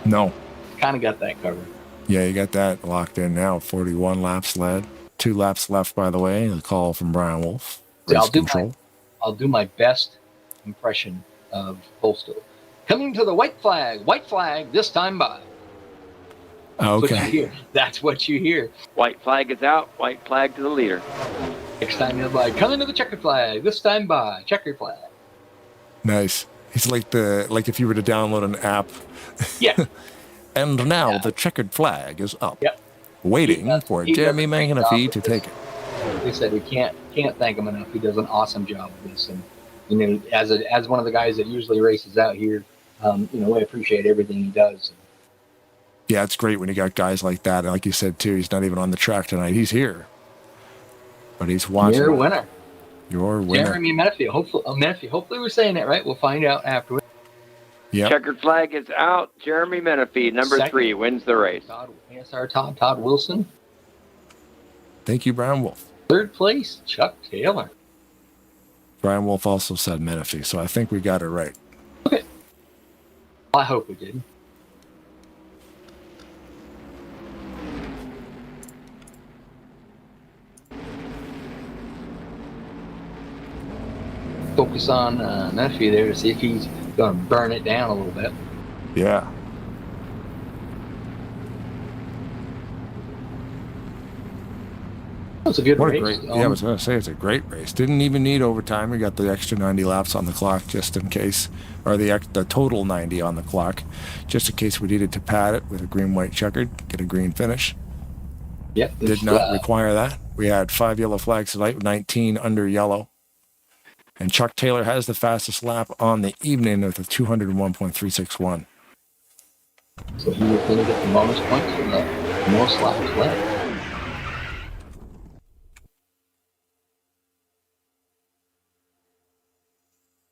No. Kind of got that covered. Yeah, you got that locked in now. 41 laps led. 2 laps left, by the way. The call from Brian Wolf. See, Race I'll do my best impression of Postal. Coming to the white flag this time by. Okay. That's what you hear. White flag is out. White flag to the leader. Next time you'll by, coming to the checkered flag this time by, checkered flag. Nice. He's like if you were to download an app. Yeah. And now the checkered flag is up. Yep. Waiting for Jeremy McAnafee to take it. Like I said, we can't thank him enough. He does an awesome job of this, and as one of the guys that usually races out here, we appreciate everything he does. Yeah, it's great when you got guys like that. And like you said too, he's not even on the track tonight. He's here, but he's watching. Your winner. Your winner. Jeremy Menifee. Hopefully we're saying that right. We'll find out afterwards. Yeah. Checkered flag is out. Jeremy Menifee, number 3, wins the race. Todd Wilson. Thank you, Brian Wolf. 3rd place, Chuck Taylor. Brian Wolf also said Menifee, so I think we got it right. Okay. I hope we did. Focus on Menifee there to see if he's going to burn it down a little bit. Yeah. It was a good race. I was going to say it's a great race. Didn't even need overtime. We got the extra 90 laps on the clock just in case, or the total 90 on the clock, just in case we needed to pad it with a green-white checkered, get a green finish. Yep. Did not require that. We had 5 yellow flags tonight, 19 under yellow. And Chuck Taylor has the fastest lap on the evening with a 201.361. So he was going to get the bonus points for the most laps left.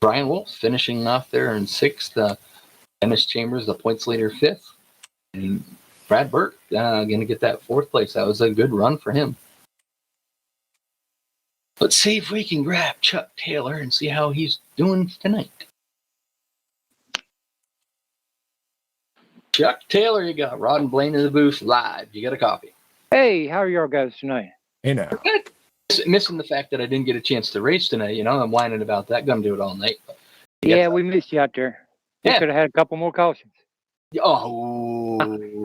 Brian Wolf finishing off there in 6th. Dennis Chambers, the points leader, 5th. And Brad Burke going to get that 4th place. That was a good run for him. Let's see if we can grab Chuck Taylor and see how he's doing tonight. Chuck Taylor, you got Rod and Blaine in the booth live. You got a copy. Hey, how are y'all guys tonight? Hey now. Good. Missing the fact that I didn't get a chance to race tonight. I'm whining about that. Gonna do it all night. Yeah, we missed you out there. We could have had a couple more cautions. Oh.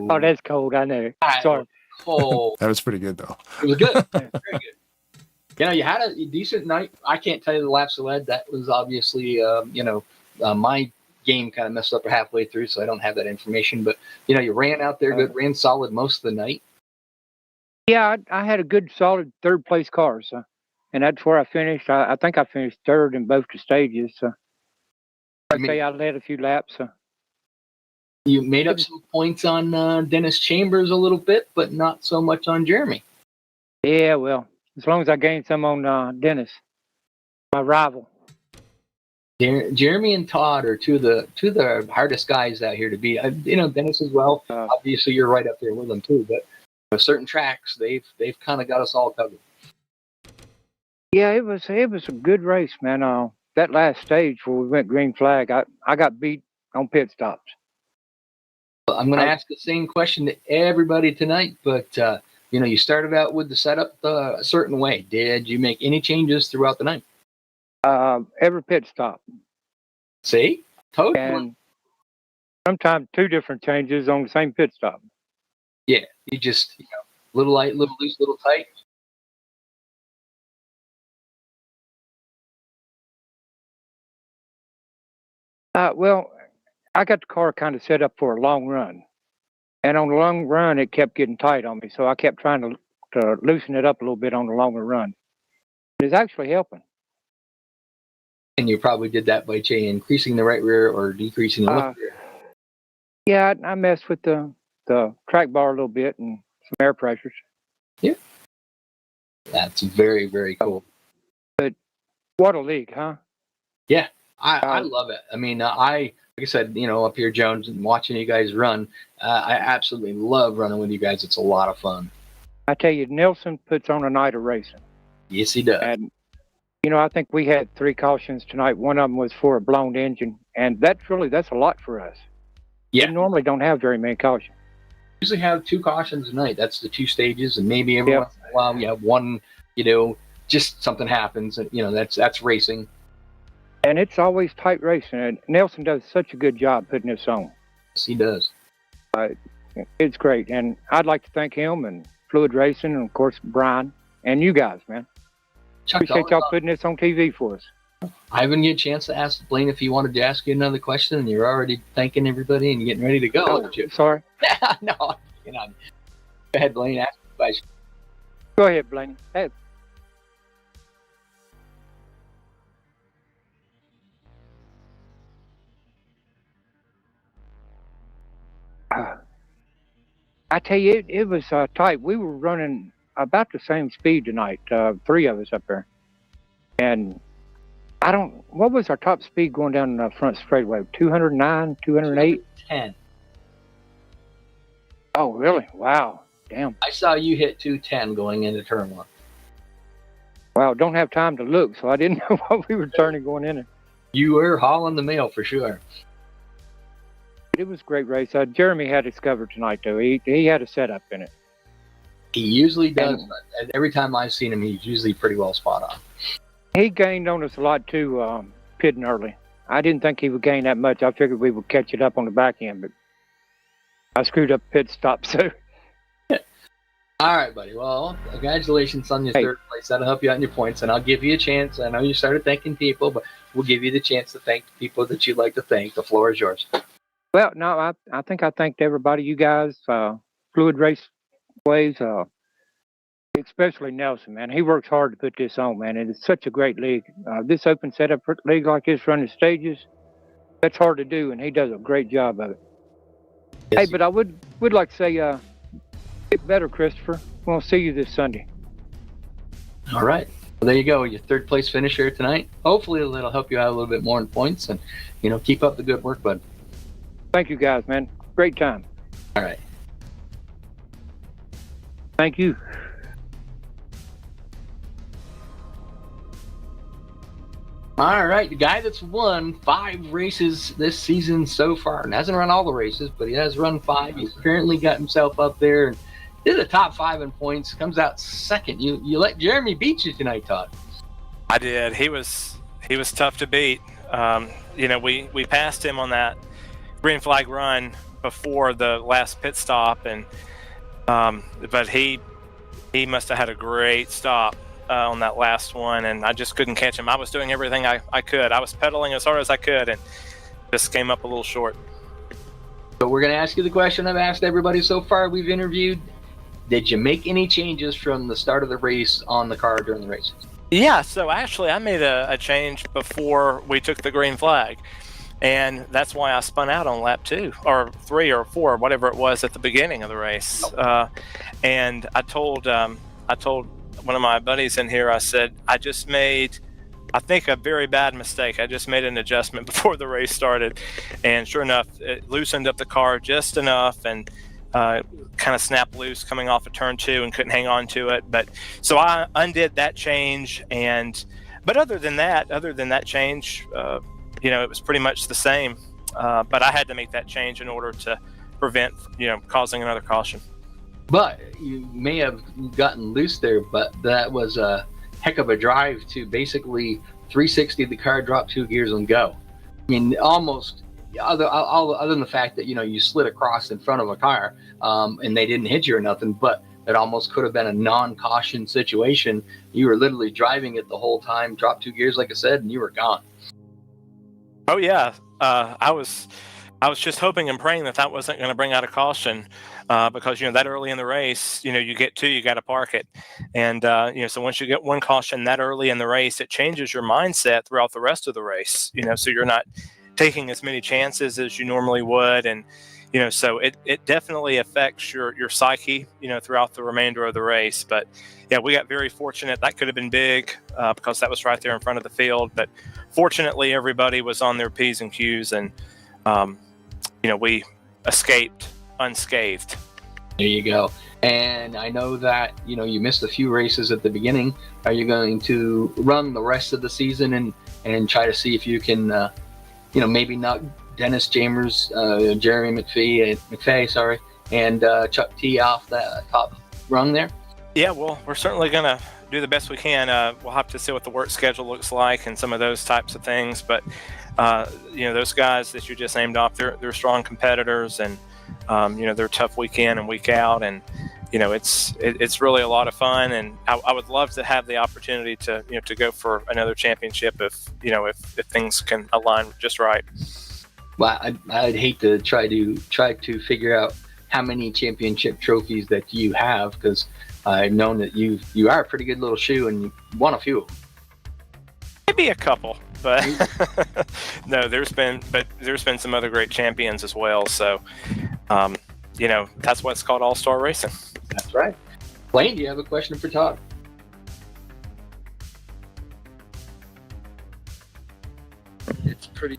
Oh, that's cold. I know. Sorry. Cold. That was pretty good, though. It was good. Very good. You had a decent night. I can't tell you the laps of lead. That was obviously, my game kind of messed up halfway through, so I don't have that information. But, you ran out there good, ran solid most of the night. Yeah, I had a good, solid 3rd place car, so, and that's where I finished. I think I finished 3rd in both the stages. So I led a few laps. So. You made up some points on Dennis Chambers a little bit, but not so much on Jeremy. Yeah, well, as long as I gained some on Dennis, my rival. Jeremy and Todd are two of the hardest guys out here to beat. Dennis as well. Obviously, you're right up there with them too. But certain tracks, they've kind of got us all covered. Yeah, it was a good race, man. That last stage where we went green flag, I got beat on pit stops. I'm going to ask the same question to everybody tonight, but you started out with the setup a certain way. Did you make any changes throughout the night? Every pit stop. See? Told and sometimes 2 different changes on the same pit stop. Yeah, you just, little light, little loose, little tight. Well, I got the car kind of set up for a long run. And on the long run, it kept getting tight on me. So I kept trying to to loosen it up a little bit on the longer run. It's actually helping. And you probably did that by increasing the right rear or decreasing the left rear. Yeah, I messed with the track bar a little bit and some air pressures. Yeah. That's very, very cool. But what a league, huh? Yeah, I love it. I mean, like I said, up here, Jones, and watching you guys run, I absolutely love running with you guys. It's a lot of fun. I tell you, Nelson puts on a night of racing. Yes, he does. And, I think we had 3 cautions tonight. One of them was for a blown engine. And that's a lot for us. Yeah. We normally don't have very many cautions. We usually have 2 cautions a night. That's the 2 stages. And maybe every once in a while we have one, just something happens. And, that's racing. And it's always tight racing. And Nelson does such a good job putting this on. Yes, he does. It's great. And I'd like to thank him and Fluid Racing and, of course, Brian and you guys, man. Chuck, appreciate y'all putting this on TV for us. I haven't get a chance to ask Blaine if he wanted to ask you another question, and you're already thanking everybody and getting ready to go. Oh, sorry. No, Go ahead, Blaine. Ask the question. Go ahead, Blaine. Hey. I tell you, it was tight. We were running about the same speed tonight, 3 of us up there. And what was our top speed going down the front straightaway? 209, 208? 10. Oh, really? Wow. Damn. I saw you hit 210 going into turn 1. Wow, don't have time to look, so I didn't know what we were turning going in it. You were hauling the mail for sure. It was a great race. Jeremy had his cover tonight, though. He had a setup in it. He usually does, but every time I've seen him, he's usually pretty well spot on. He gained on us a lot, too, pitting early. I didn't think he would gain that much. I figured we would catch it up on the back end, but I screwed up pit stop, so. All right, buddy. Well, congratulations on your 3rd place. That'll help you out in your points, and I'll give you a chance. I know you started thanking people, but we'll give you the chance to thank the people that you'd like to thank. The floor is yours. Well, no, I think I thanked everybody, you guys, Fluid Raceways, especially Nelson, man. He works hard to put this on, man. And it's such a great league. This open setup league like this, running stages, that's hard to do, and he does a great job of it. Yes, but I would like to say, get better, Christopher. We'll see you this Sunday. All right. Well, there you go. Your 3rd place finish here tonight. Hopefully that'll help you out a little bit more in points, and, keep up the good work, bud. Thank you, guys, man. Great time. All right. Thank you. All right, the guy that's won 5 races this season so far, and hasn't run all the races, but he has run 5. He's currently got himself up there and did the top 5 in points. Comes out 2nd. You let Jeremy beat you tonight, Todd. I did. He was tough to beat. We passed him on that green flag run before the last pit stop, and but he must have had a great stop on that last one, and I just couldn't catch him. I was doing everything I could. I was pedaling as hard as I could, and just came up a little short. So we're going to ask you the question I've asked everybody so far we've interviewed. Did you make any changes from the start of the race on the car during the race? Yeah, so actually I made a change before we took the green flag. And that's why I spun out on lap 2 or 3 or 4, whatever it was at the beginning of the race. And I told one of my buddies in here, I said, I just made, I think, a very bad mistake. I just made an adjustment before the race started. And sure enough, it loosened up the car just enough and kind of snapped loose coming off of turn 2 and couldn't hang on to it. But so I undid that change. But other than that change, it was pretty much the same, but I had to make that change in order to prevent, causing another caution. But you may have gotten loose there, but that was a heck of a drive to basically 360 the car, drop 2 gears and go. I mean, almost, other than the fact that, you slid across in front of a car and they didn't hit you or nothing, but it almost could have been a non-caution situation. You were literally driving it the whole time, drop 2 gears, like I said, and you were gone. Oh yeah, I was I was just hoping and praying that wasn't going to bring out a caution, because that early in the race, you get two, you got to park it, and so once you get one caution that early in the race, it changes your mindset throughout the rest of the race. So you're not taking as many chances as you normally would, and so it definitely affects your psyche, throughout the remainder of the race. But yeah, we got very fortunate. That could have been big, because that was right there in front of the field. But fortunately, everybody was on their P's and Q's, and we escaped unscathed. There you go. And I know that, you missed a few races at the beginning. Are you going to run the rest of the season and try to see if you can, maybe knock Dennis Chambers, Jeremy McFay, and Chuck T off that top rung there? Yeah, well, we're certainly going to do the best we can. We'll have to see what the work schedule looks like and some of those types of things. But, those guys that you just named off, they're strong competitors, and, they're tough week in and week out. And, it's really a lot of fun. And I would love to have the opportunity to go for another championship if things can align just right. Well, I'd hate to try to figure out how many championship trophies that you have, because I've known that you are a pretty good little shoe, and you won a few of them. Maybe a couple, but no, there's been some other great champions as well. So, that's what's called all-star racing. That's right. Wayne, do you have a question for Todd? It's pretty.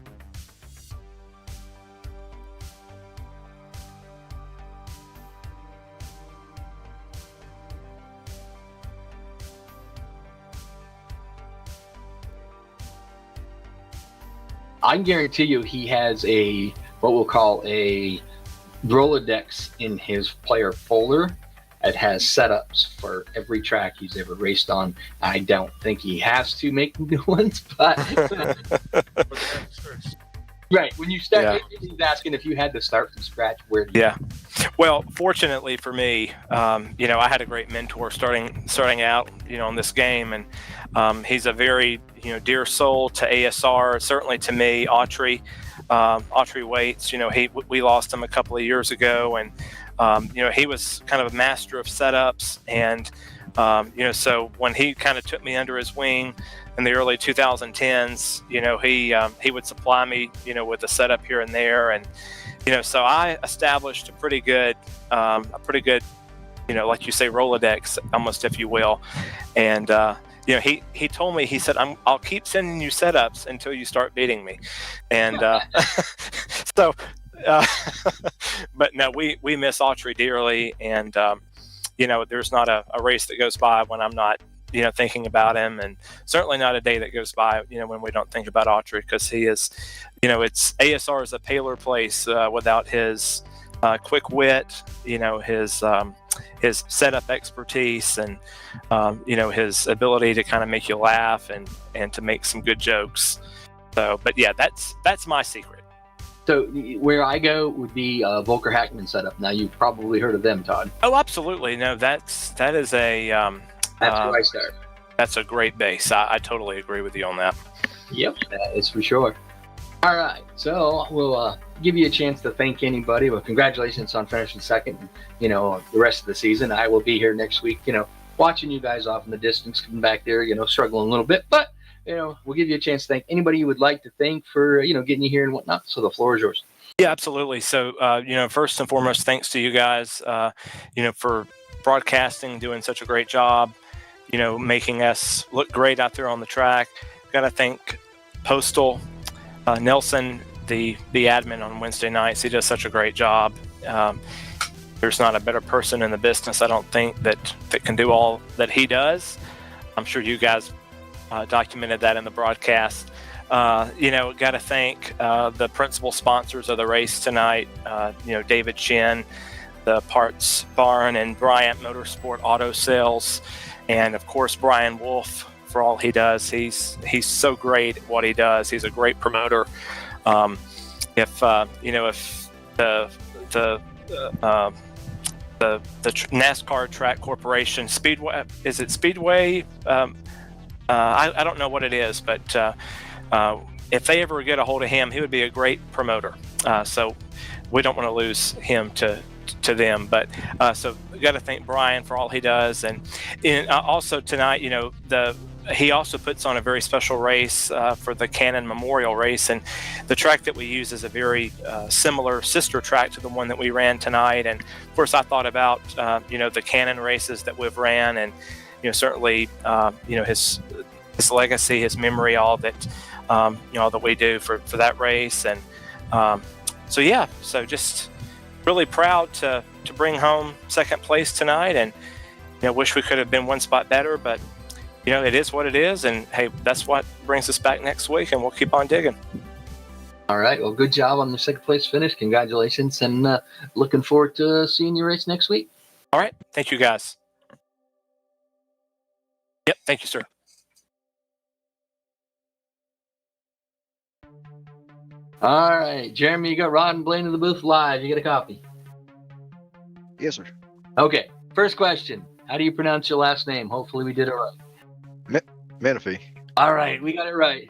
I can guarantee you he has what we'll call a Rolodex in his player folder that has setups for every track he's ever raced on. I don't think he has to make new ones, but right, when you start, he's asking if you had to start from scratch, where do you? Yeah. Well, fortunately for me, I had a great mentor starting out, on this game, and he's a very, dear soul to ASR, certainly to me, Autry Waits. We lost him a couple of years ago, and he was kind of a master of setups, and so when he kind of took me under his wing in the early 2010s, he would supply me, with a setup here and there, and so I established a pretty good, like you say, Rolodex, almost, if you will. And, he told me, he said, I'll keep sending you setups until you start beating me. And so, but no, we miss Autry dearly. And, there's not a race that goes by when I'm not, thinking about him, and certainly not a day that goes by, when we don't think about Autry, because he is, ASR is a paler place without his quick wit, his setup expertise, and his ability to kind of make you laugh and to make some good jokes. So, but yeah, that's my secret. So where I go would be Volker Hackman setup. Now, you've probably heard of them, Todd. Oh, absolutely. No, that is a that's where I start. That's a great base. I totally agree with you on that. Yep, that is for sure. All right, so we'll give you a chance to thank anybody. Well, congratulations on finishing second. The rest of the season, I will be here next week. Watching you guys off in the distance, coming back there. Struggling a little bit, but we'll give you a chance to thank anybody you would like to thank for getting you here and whatnot. So the floor is yours. Yeah, absolutely. So first and foremost, thanks to you guys. For broadcasting, doing such a great job. Making us look great out there on the track. Got to thank Postal. Nelson, the admin on Wednesday nights, he does such a great job. There's not a better person in the business, I don't think, that can do all that he does. I'm sure you guys documented that in the broadcast. Got to thank the principal sponsors of the race tonight. David Shin, the Parts Barn, and Bryant Motorsport Auto Sales, and of course Brian Wolf. For all he does, he's so great at what he does. He's a great promoter. If the NASCAR Track Corporation Speedway, is it Speedway? I don't know what it is, but if they ever get a hold of him, he would be a great promoter. So we don't want to lose him to them. But so we got to thank Brian for all he does. And also tonight, he also puts on a very special race for the Cannon Memorial Race, and the track that we use is a very similar sister track to the one that we ran tonight. And of course, I thought about the Cannon races that we've ran, and certainly his legacy, his memory, all that that we do for that race. And so just really proud to bring home second place tonight, and wish we could have been one spot better, but it is what it is, and hey, that's what brings us back next week, and we'll keep on digging. All right, well, good job on the second place finish. Congratulations, and looking forward to seeing you race next week. All right, thank you guys. Yep, thank you, sir. All right, Jeremy, you got Rod and Blaine in the booth live. You get a copy? Yes, sir. Okay, first question. How do you pronounce your last name? Hopefully we did it right. Menifee. All right, we got it right.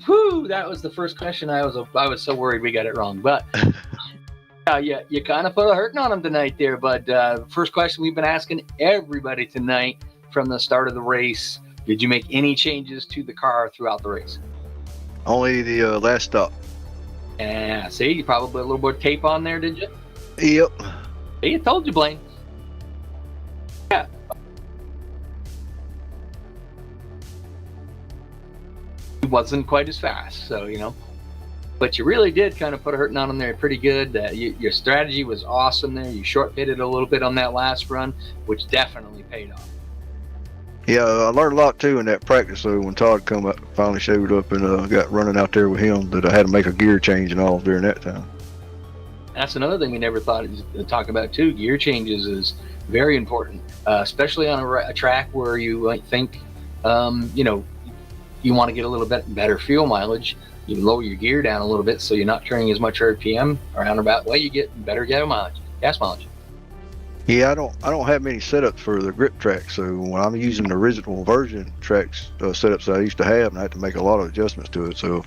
Whew, that was the first question. I was so worried we got it wrong, but you kind of put a hurting on him tonight there. But first question we've been asking everybody tonight from the start of the race: did you make any changes to the car throughout the race? Only the last stop. Yeah, see, you probably put a little more tape on there, did you? Yep. See, I told you, Blaine. Yeah. It wasn't quite as fast, so but you really did kind of put a hurting on him there pretty good. Your strategy was awesome there. You short pitted a little bit on that last run, which definitely paid off. Yeah, I learned a lot too in that practice. So when Todd finally showed up and got running out there with him, that I had to make a gear change and all during that time. That's another thing we never thought to talk about too. Gear changes is very important, especially on a track where you might think, you want to get a little bit better fuel mileage. You lower your gear down a little bit so you're not turning as much RPM around about way. You get better gas mileage. Yeah, I don't have many setups for the grip track, so when I'm using the original version tracks setups that I used to have, and I had to make a lot of adjustments to it. So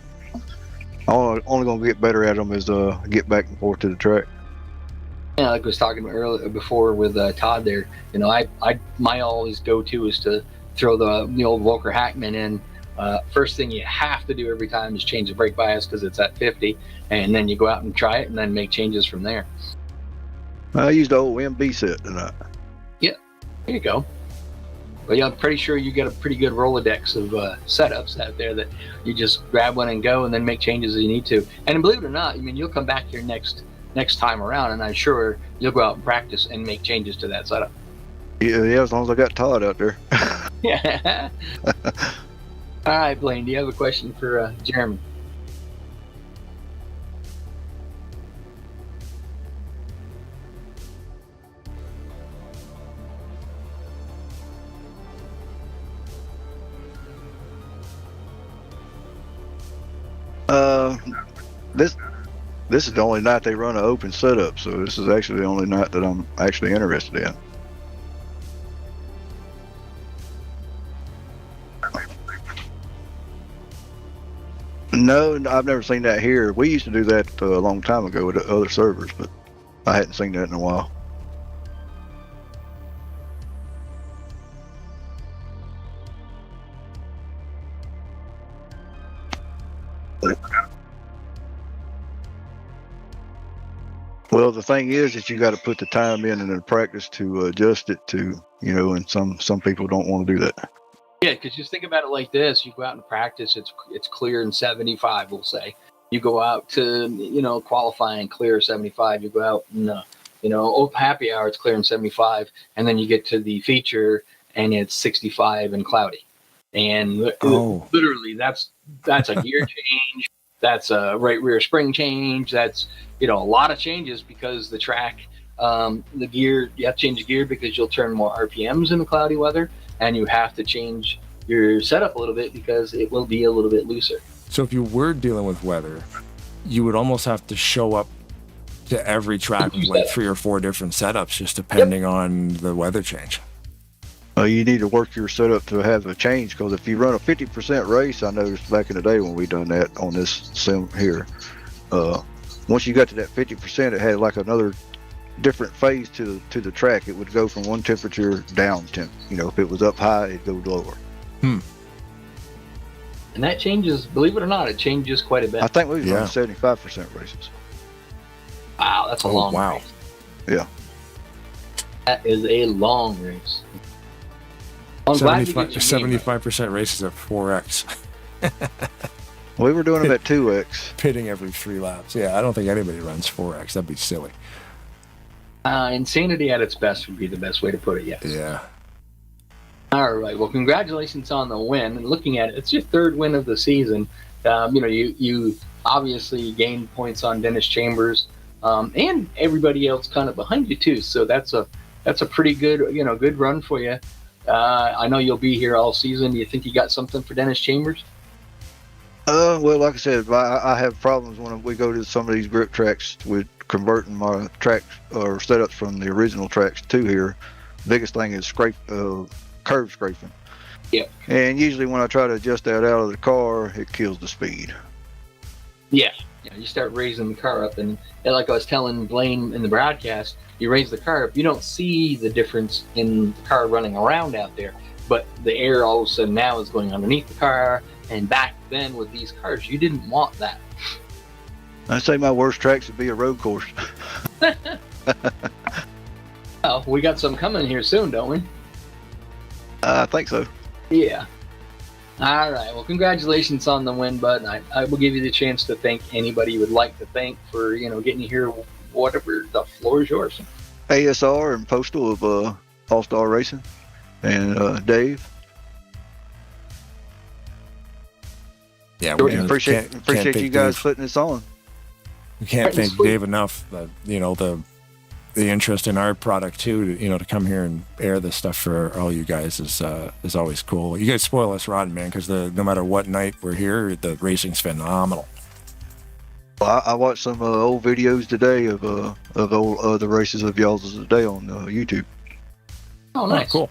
I'm only going to get better at them as get back and forth to the track. Yeah, like I was talking earlier before with Todd there. My always go-to is to throw the old Volker Hackman in. First thing you have to do every time is change the brake bias because it's at 50, and then you go out and try it and then make changes from there. I used the old MB set tonight. Yeah, there you go. Well, yeah, I'm pretty sure you got a pretty good Rolodex of setups out there that you just grab one and go and then make changes as you need to. And believe it or not, you'll come back here next time around, and I'm sure you'll go out and practice and make changes to that setup. Yeah, as long as I got Todd out there. Yeah. All right, Blaine, do you have a question for Jeremy? This is the only night they run an open setup, so this is actually the only night that I'm actually interested in. No, I've never seen that here. We used to do that a long time ago with other servers, but I hadn't seen that in a while. Well, the thing is that you got to put the time in and the practice to adjust it to, and some people don't want to do that. Yeah, because just think about it like this. You go out and practice, it's clear in 75, we'll say. You go out to, qualifying, clear 75. You go out and, happy hour, it's clear in 75. And then you get to the feature and it's 65 and cloudy. And literally that's a gear change. That's a right rear spring change. That's, a lot of changes because the track, the gear, you have to change the gear because you'll turn more RPMs in the cloudy weather. And you have to change your setup a little bit because it will be a little bit looser. So if you were dealing with weather, you would almost have to show up to every track with like 3 or 4 different setups, just depending on the weather change. You need to work your setup to have a change, because if you run a 50% race, I noticed back in the day when we done that on this sim here, once you got to that 50%, it had like another different phase to the track. It would go from one temperature down if it was up high, it'd go lower. And that changes, believe it or not, it changes quite a bit. I think we was on 75% races. Wow, that's a long wow. race. Yeah. That is a long race. I'm glad you get your 75% races at 4X. We were doing them at 2X. Pitting every 3 laps. Yeah, I don't think anybody runs 4X. That'd be silly. Insanity at its best would be the best way to put it, yes. Yeah. All right. Well, congratulations on the win. And looking at it, it's your 3rd win of the season. You obviously gained points on Dennis Chambers, and everybody else kind of behind you too. So that's a pretty good good run for you. I know you'll be here all season. Do you think you got something for Dennis Chambers? Well, like I said, I have problems when we go to some of these grip tracks with converting my tracks or setups from the original tracks to here. Biggest thing is curve scraping. Yeah. And usually when I try to adjust that out of the car, it kills the speed. Yeah. You start raising the car up, and like I was telling Blaine in the broadcast, you raise the car up, you don't see the difference in the car running around out there, but the air all of a sudden now is going underneath the car. And back then with these cars, you didn't want that. I'd say my worst tracks would be a road course. Well, we got some coming here soon, don't we? I think so. Yeah. All right. Well, congratulations on the win, bud. I will give you the chance to thank anybody you would like to thank for, getting you here. Whatever, the floor is yours. ASR and Postal of All-Star Racing, and Dave. Yeah, we appreciate you guys putting this on. We can't thank Dave enough. The interest in our product too. To come here and air this stuff for all you guys is always cool. You guys spoil us rotten, man, because no matter what night we're here, the racing's phenomenal. Well, I watched some old videos today of the races of y'all's today on YouTube. Oh, nice. Oh, cool.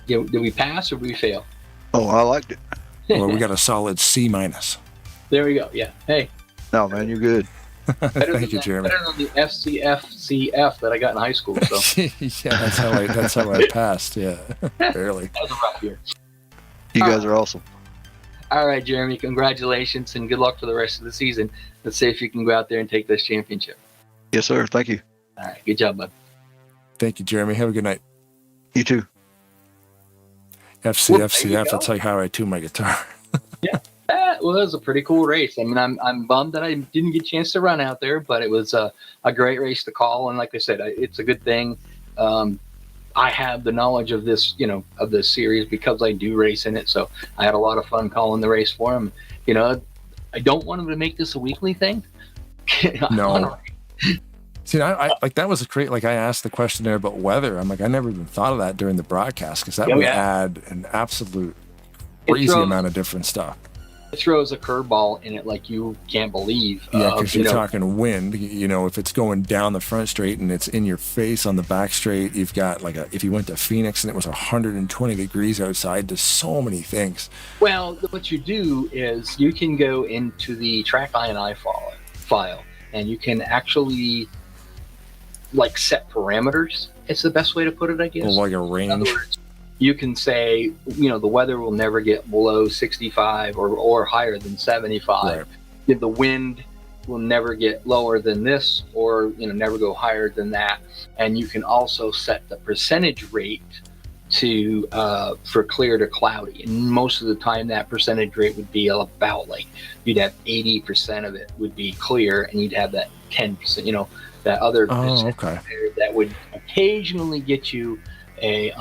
Yeah, did we pass or did we fail? Oh, I liked it. Well, we got a solid C-. There we go. Yeah. Hey. No, man, you're good. Thank you, Jeremy. Better than the FCF that I got in high school. So. Yeah, that's how I passed. Yeah, barely. That was a rough year. You guys are awesome. All right, Jeremy. Congratulations and good luck for the rest of the season. Let's see if you can go out there and take this championship. Yes, sir. Thank you. All right. Good job, bud. Thank you, Jeremy. Have a good night. You too. FCF. That's like how I tune my guitar. Yeah. Well, it was a pretty cool race. I mean, I'm bummed that I didn't get a chance to run out there, but it was a great race to call. And like I said, it's a good thing. I have the knowledge of this, of this series because I do race in it. So I had a lot of fun calling the race for him. I don't want him to make this a weekly thing. No. See, I like that was a great. Like I asked the question there about weather. I'm like, I never even thought of that during the broadcast because that would add an absolute crazy amount of different stuff. It throws a curveball in it like you can't believe. Yeah, because you're talking wind. If it's going down the front straight and it's in your face on the back straight, you've got if you went to Phoenix and it was 120 degrees outside, there's so many things. Well, what you do is you can go into the track INI file and you can actually set parameters. It's the best way to put it, I guess. Well, like a range. In other words, you can say, the weather will never get below 65 or higher than 75. Right. The wind will never get lower than this or, never go higher than that. And you can also set the percentage rate to for clear to cloudy. And most of the time that percentage rate would be about you'd have 80% of it would be clear and you'd have that 10%, that other percentage that would occasionally get you a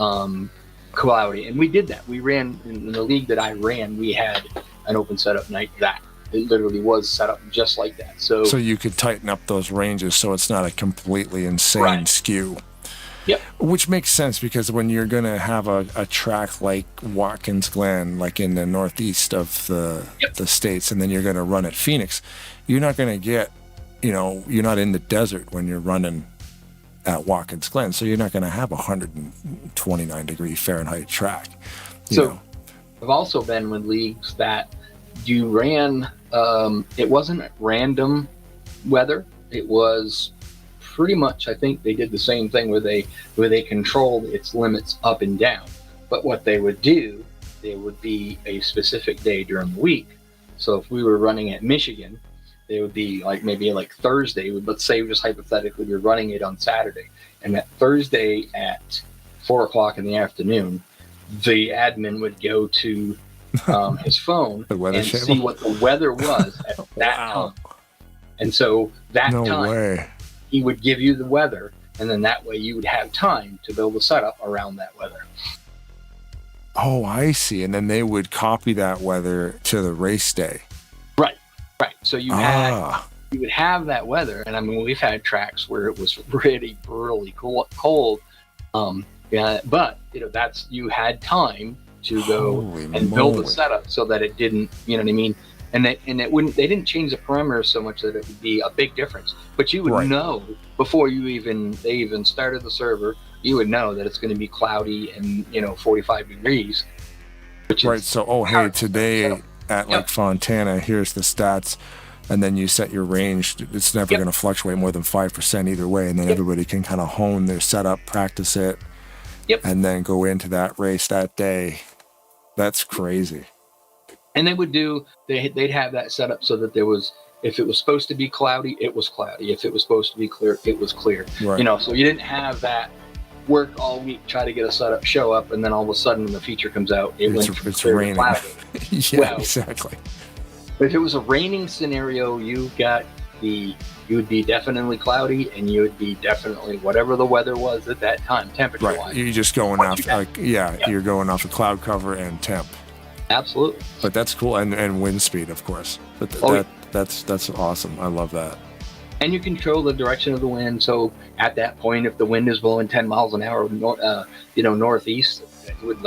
cloudy. And we did that. We ran in the league that I ran, we had an open setup night that it literally was set up just like that. So you could tighten up those ranges so it's not a completely insane skew. Yep. Which makes sense because when you're going to have a track like Watkins Glen, like in the northeast of the states, and then you're going to run at Phoenix, you're not going to get, you're not in the desert when you're running at Watkins Glen, so you're not going to have 129 degree Fahrenheit track. I've also been with leagues that you ran, it wasn't random weather. It was pretty much, I think they did the same thing where they controlled its limits up and down. But what they would do, there would be a specific day during the week. So if we were running at Michigan, it would be like maybe like Thursday. Let's say just hypothetically we're running it on Saturday, and that Thursday at 4:00 in the afternoon, the admin would go to his phone and see what the weather was at that time. And so that time he would give you the weather, and then that way you would have time to build a setup around that weather. Oh, I see. And then they would copy that weather to the race day. Right. So you would have that weather, and I mean we've had tracks where it was really cold. But that's you had time to go build a setup so that it didn't, you know what I mean? And they didn't change the parameters so much that it would be a big difference. But you would know before they even started the server, you would know that it's going to be cloudy and 45 degrees. Which is so hey, today at like Fontana, here's the stats, and then you set your range. It's never going to fluctuate more than 5% either way, and then everybody can kind of hone their setup, practice it, and then go into that race that day. That's crazy. And they'd have that set up so that if it was supposed to be cloudy, it was cloudy. If it was supposed to be clear, it was clear. Right. So you didn't have that work all week, try to get a setup, show up, and then all of a sudden when the feature comes out, it's raining. Exactly. But if it was a raining scenario, you would be definitely cloudy, and you would be definitely whatever the weather was at that time, temperature-wise. Right. You're just going off, you're going off of cloud cover and temp. Absolutely. But that's cool, and wind speed, of course. But that's awesome. I love that. And you control the direction of the wind. So at that point, if the wind is blowing 10 miles an hour, northeast, it would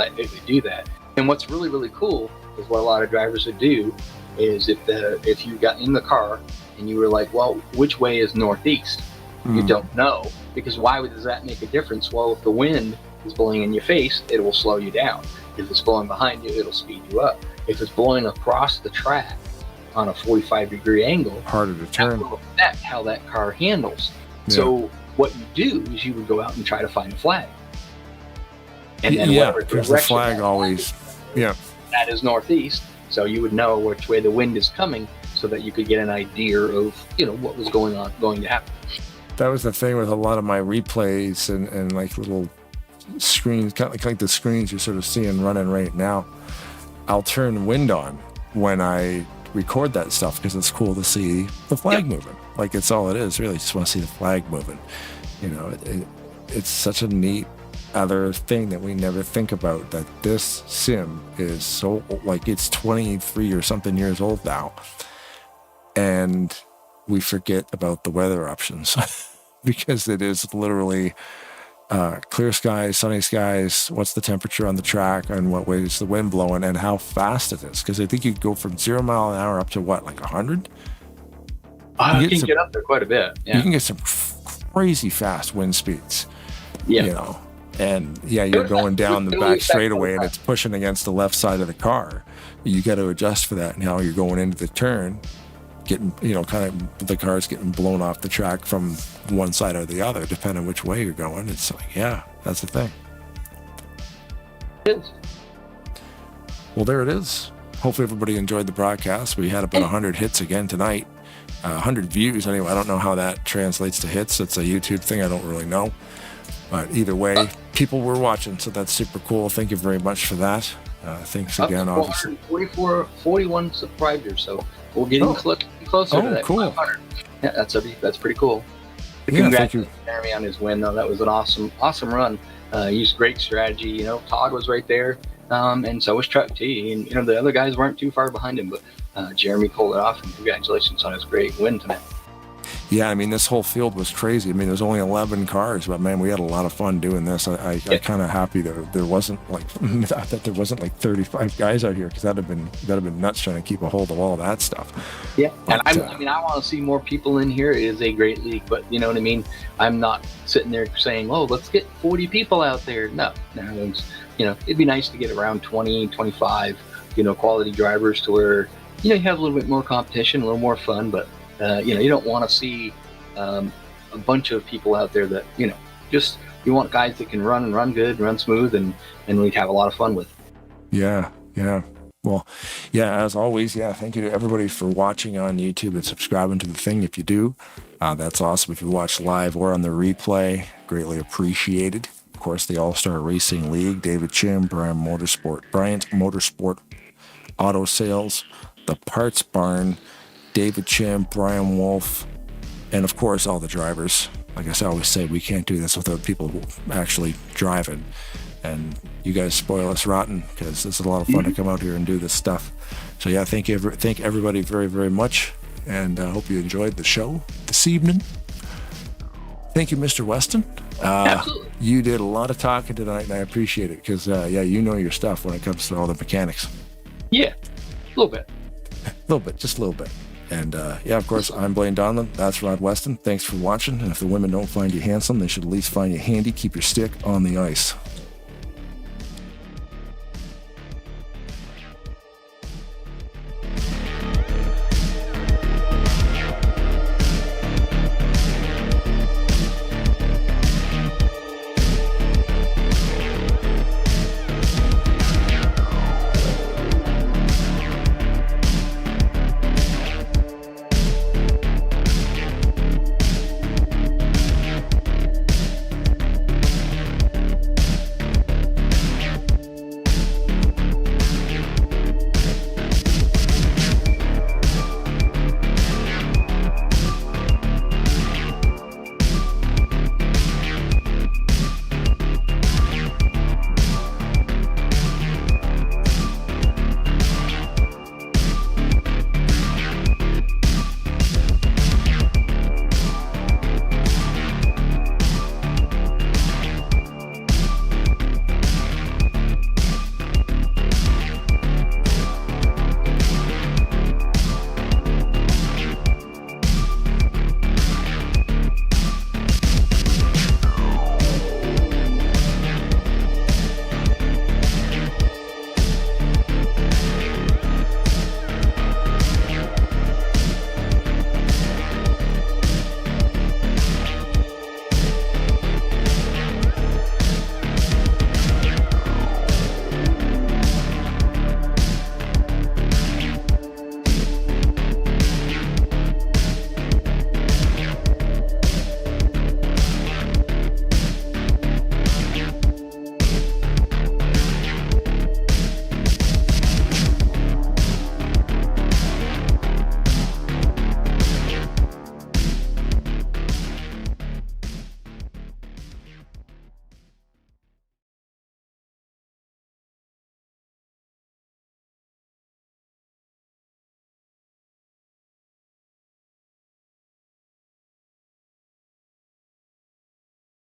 do that. And what's really, really cool is what a lot of drivers would do is if you got in the car and you were like, well, which way is northeast? You don't know, because why does that make a difference? Well, if the wind is blowing in your face, it will slow you down. If it's blowing behind you, it'll speed you up. If it's blowing across the track on a 45-degree angle, harder to turn. That will affect how that car handles. Yeah. So what you do is you would go out and try to find a flag. And then because the flag always, that is northeast. So you would know which way the wind is coming, so that you could get an idea of what was going to happen. That was the thing with a lot of my replays and like little screens, kind of like the screens you're sort of seeing running right now. I'll turn wind on when I record that stuff because it's cool to see the flag moving. Like it's all it is, really. Just want to see the flag moving. It's such a neat other thing that we never think about, that this sim is so, like, it's 23 or something years old now, and we forget about the weather options because it is literally clear skies, sunny skies, what's the temperature on the track, and what way is the wind blowing, and how fast it is. Because I think you go from 0 mile an hour up to what, like 100? You can get up there quite a bit. Yeah. You can get some crazy fast wind speeds. Yeah. And you're going down the back straightaway and it's pushing against the left side of the car. You got to adjust for that. Now you're going into the turn, getting, kind of the car's getting blown off the track from one side or the other, depending on which way you're going. It's like, that's the thing. It is. Well, there it is. Hopefully everybody enjoyed the broadcast. We had about 100 hits again tonight. 100 views anyway. I don't know how that translates to hits. It's a YouTube thing. I don't really know. But either way, people were watching, so that's super cool. Thank you very much for that. Thanks again, obviously. 41 subscribers, so we're getting closer to that. Cool. 500. Yeah, that's pretty cool. Congratulations, Jeremy, on his win, though. That was an awesome run. Used great strategy. Todd was right there, and so was Truck T. And the other guys weren't too far behind him, but Jeremy pulled it off. And congratulations on his great win tonight. Yeah, I mean, this whole field was crazy. I mean, there's only 11 cars, but man, we had a lot of fun doing this. I kind of happy that there wasn't like 35 guys out here, because that'd have been nuts trying to keep a hold of all that stuff. Yeah, but, and I want to see more people in here. It is a great league, but you know what I mean. I'm not sitting there saying, "Oh, let's get 40 people out there." No, it'd be nice to get around 20, 25, quality drivers to where you have a little bit more competition, a little more fun, but. You don't want to see a bunch of people out there that, just you want guys that can run good, run smooth, and we'd have a lot of fun with. Yeah. Well, yeah, as always, thank you to everybody for watching on YouTube and subscribing to the thing. If you do, that's awesome. If you watch live or on the replay, greatly appreciated. Of course, the All-Star Racing League, David Chim, Bryant Motorsport Auto Sales, the Parts Barn, David Chim, Brian Wolf, and of course, all the drivers. Like I always say, we can't do this without people actually driving. And you guys spoil us rotten, because it's a lot of fun to come out here and do this stuff. So thank everybody very, very much, and I hope you enjoyed the show this evening. Thank you, Mr. Weston. Absolutely. You did a lot of talking tonight, and I appreciate it, because you know your stuff when it comes to all the mechanics. Yeah, a little bit. Just a little bit. And of course, I'm Blaine Donlan. That's Rod Weston. Thanks for watching. And if the women don't find you handsome, they should at least find you handy. Keep your stick on the ice.